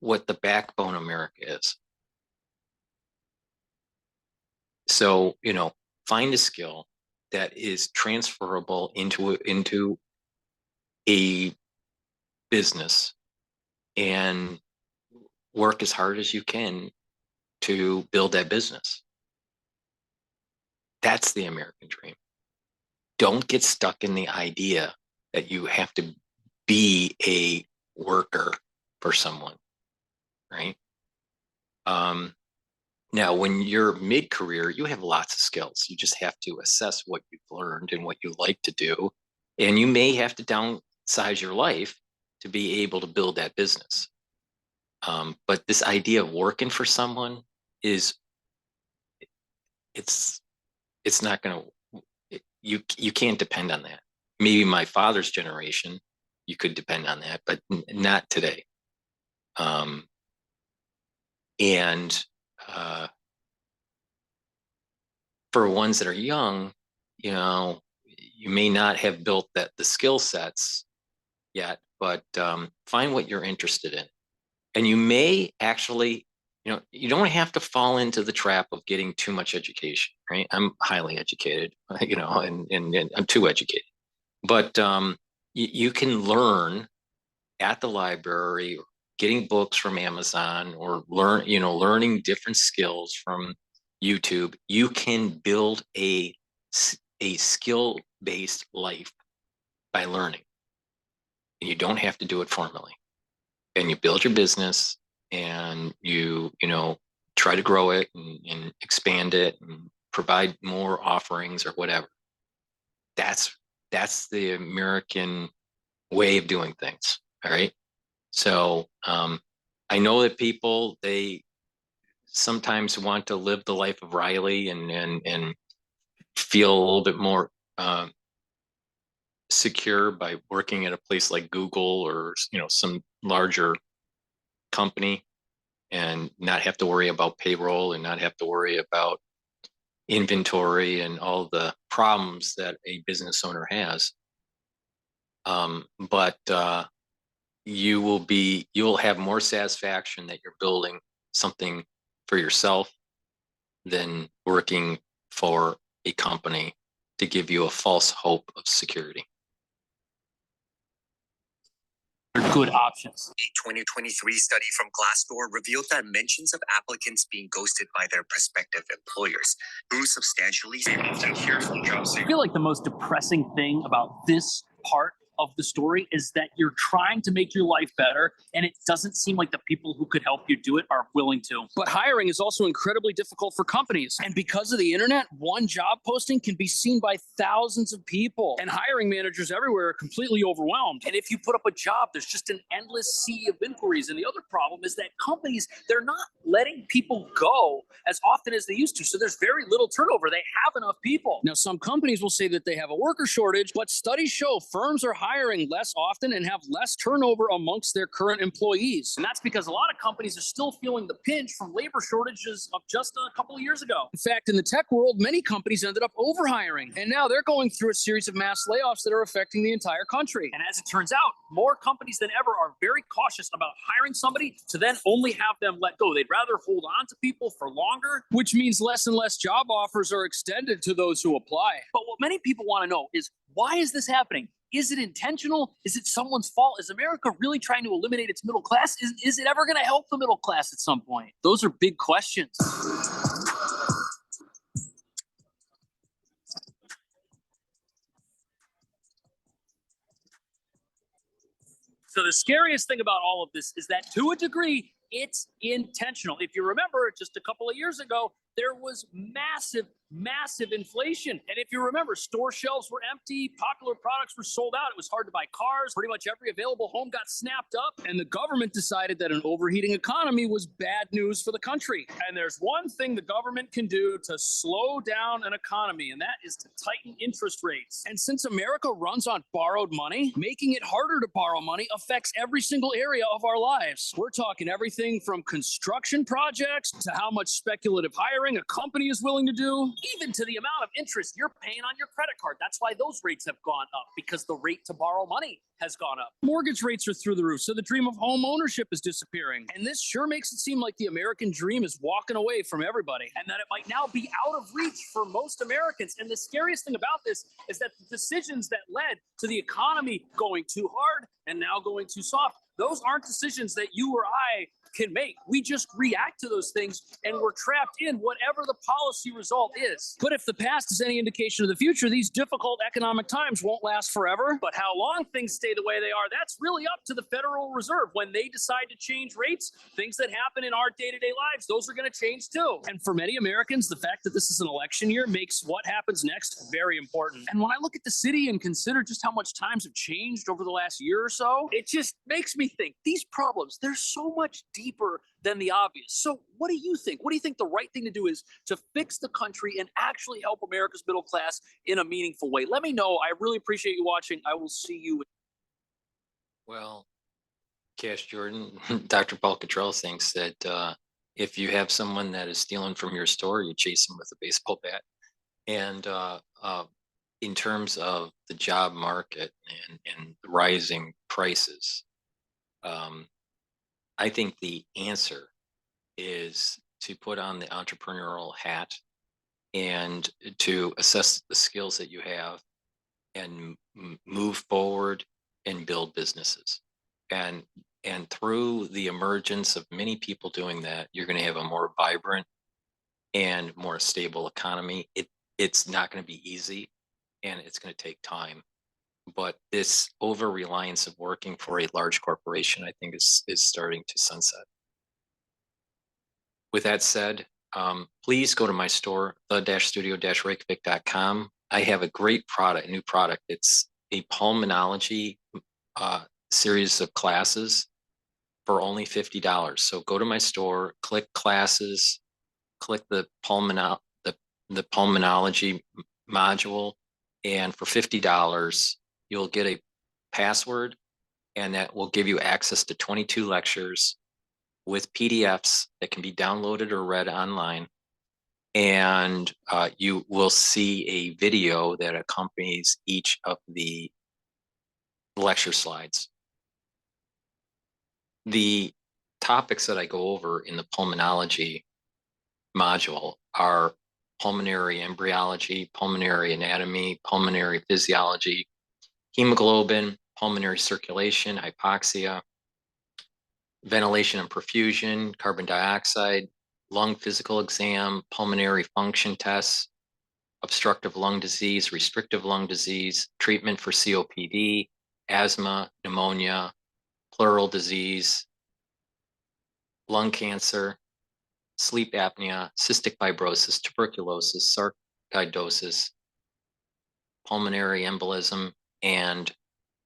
what the backbone of America is. So, find a skill that is transferable into a business, and work as hard as you can to build that business. That's the American dream. Don't get stuck in the idea that you have to be a worker for someone, right? Now, when you're mid-career, you have lots of skills. You just have to assess what you've learned and what you like to do. And you may have to downsize your life to be able to build that business. But this idea of working for someone it's not going to, you can't depend on that. Maybe my father's generation, you could depend on that, but not today. For ones that are young, you may not have built the skill sets yet, but find what you're interested in. And you may actually, you don't have to fall into the trap of getting too much education, right? I'm highly educated, and I'm too educated. But you can learn at the library, or getting books from Amazon, or learning different skills from YouTube. You can build a skill-based life by learning. And you don't have to do it formally. and you build your business and you know, try to grow it and expand it and provide more offerings or whatever. That's the American way of doing things. All right. So I know that people, they sometimes want to live the life of Riley and feel a little bit more secure by working at a place like Google or, you know, some larger company and not have to worry about payroll and not have to worry about inventory and all the problems that a business owner has. But you'll have more satisfaction that you're building something for yourself than working for a company to give you a false hope of security. Good options. A 2023 study from Glassdoor revealed that mentions of applicants being ghosted by their prospective employers grew substantially. Often hear from job I seekers. feel like the most depressing thing about this part of the story is that you're trying to make your life better and it doesn't seem like the people who could help you do it are willing to. But hiring is also incredibly difficult for companies. And because of the internet, one job posting can be seen by thousands of people. And hiring managers everywhere are completely overwhelmed. And if you put up a job, there's just an endless sea of inquiries. And the other problem is that companies, they're not letting people go as often as they used to. So there's very little turnover. They have enough people. Now, some companies will say that they have a worker shortage, but studies show firms are hiring less often and have less turnover amongst their current employees. And that's because a lot of companies are still feeling the pinch from labor shortages of just a couple of years ago. In fact, in the tech world, many companies ended up overhiring. And now they're going through a series of mass layoffs that are affecting the entire country. And as it turns out, more companies than ever are very cautious about hiring somebody to then only have them let go. They'd rather hold on to people for longer, which means less and less job offers are extended to those who apply. But what many people want to know is, why is this happening? Is it intentional? Is it someone's fault? Is America really trying to eliminate its middle class? Is it ever going to help the middle class at some point? Those are big questions. So the scariest thing about all of this is that to a degree, it's intentional. If you remember, just a couple of years ago, there was massive inflation. And if you remember, store shelves were empty, popular products were sold out, it was hard to buy cars, pretty much every available home got snapped up, and the government decided that an overheating economy was bad news for the country. And there's one thing the government can do to slow down an economy, and that is to tighten interest rates. And since America runs on borrowed money, making it harder to borrow money affects every single area of our lives. We're talking everything from construction projects to how much speculative hiring a company is willing to do, even to the amount of interest you're paying on your credit card. That's why those rates have gone up, because the rate to borrow money has gone up. Mortgage rates are through the roof, so the dream of home ownership is disappearing. And this sure makes it seem like the American dream is walking away from everybody, and that it might now be out of reach for most Americans. And the scariest thing about this is that the decisions that led to the economy going too hard and now going too soft, those aren't decisions that you or I can make. We just react to those things and we're trapped in whatever the policy result is. But if the past is any indication of the future, these difficult economic times won't last forever. But how long things stay the way they are, that's really up to the Federal Reserve. When they decide to change rates, things that happen in our day-to-day lives, those are going to change too. And for many Americans, the fact that this is an election year makes what happens next very important. And when I look at the city and consider just how much times have changed over the last year or so, it just makes me think these problems, they're so much deeper than the obvious. So what do you think? What do you think the right thing to do is to fix the country and actually help America's middle class in a meaningful way? Let me know. I really appreciate you watching. I will see you. Well, Cash Jordan, DrPaulCottrell thinks that if you have someone that is stealing from your store, you chase them with a baseball bat. And in terms of the job market and rising prices, I think the answer is to put on the entrepreneurial hat and to assess the skills that you have and move forward and build businesses. And through the emergence of many people doing that, you're going to have a more vibrant and more stable economy. It's not going to be easy, and it's going to take time. but this over reliance of working for a large corporation, I think is starting to sunset. With that said, please go to my store, the-studio-reykjavik.com. I have a great product, new product. It's a pulmonology series of classes for only $50. So go to my store, click classes, click the pulmonology module, and for $50, you'll get a password, and that will give you access to 22 lectures with PDFs that can be downloaded or read online. And you will see a video that accompanies each of the lecture slides. The topics that I go over in the pulmonology module are pulmonary embryology, pulmonary anatomy, pulmonary physiology, hemoglobin, pulmonary circulation, hypoxia, ventilation and perfusion, carbon dioxide, lung physical exam, pulmonary function tests, obstructive lung disease, restrictive lung disease, treatment for COPD, asthma, pneumonia, pleural disease, lung cancer, sleep apnea, cystic fibrosis, tuberculosis, sarcoidosis, pulmonary embolism, and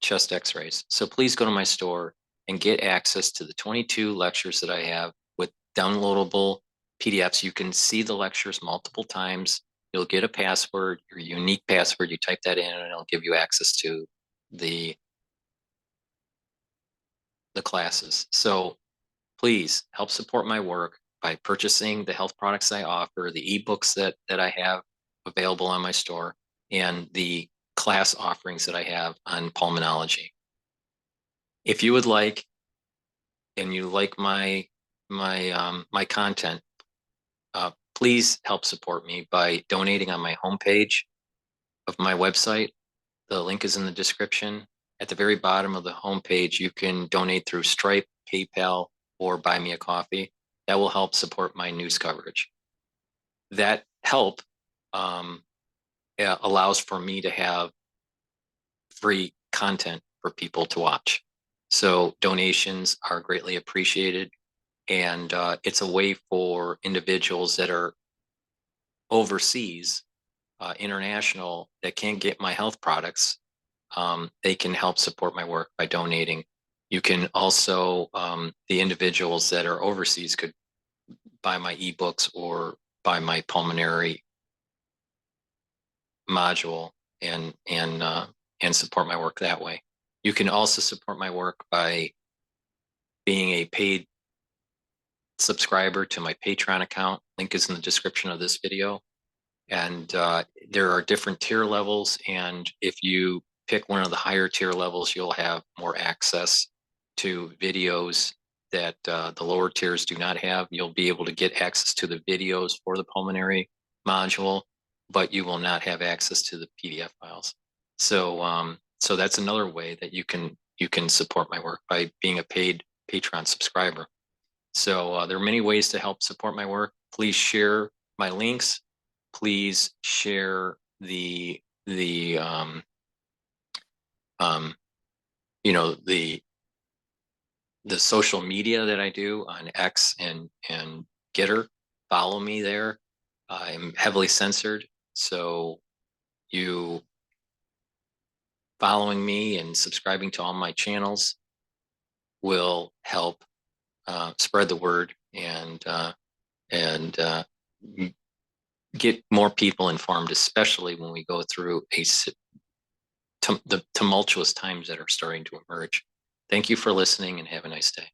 chest x-rays. So please go to my store and get access to the 22 lectures that I have with downloadable PDFs. You can see the lectures multiple times. You'll get a password, your unique password. You type that in and it'll give you access to the classes. So please help support my work by purchasing the health products I offer, the ebooks that I have available on my store, and the class offerings that I have on pulmonology. If you would like, and you like my content, please help support me by donating on my homepage of my website. The link is in the description. At the very bottom of the homepage, you can donate through Stripe, PayPal, or buy me a coffee. That will help support my news coverage. That help allows for me to have free content for people to watch. So donations are greatly appreciated. And it's a way for individuals that are overseas, international, that can't get my health products. They can help support my work by donating. You can also, the individuals that are overseas could buy my ebooks or buy my pulmonary module and support my work that way. You can also support my work by being a paid subscriber to my Patreon account. Link is in the description of this video. And there are different tier levels. And if you pick one of the higher tier levels, you'll have more access to videos that the lower tiers do not have. You'll be able to get access to the videos for the pulmonary module, but you will not have access to the PDF files. So so that's another way that you can support my work, by being a paid Patreon subscriber. So there are many ways to help support my work. Please share my links. Please share the social media that I do on X and GETTR. Follow me there. I'm heavily censored, so you following me and subscribing to all my channels will help spread the word and get more people informed, especially when we go through the tumultuous times that are starting to emerge. Thank you for listening and have a nice day.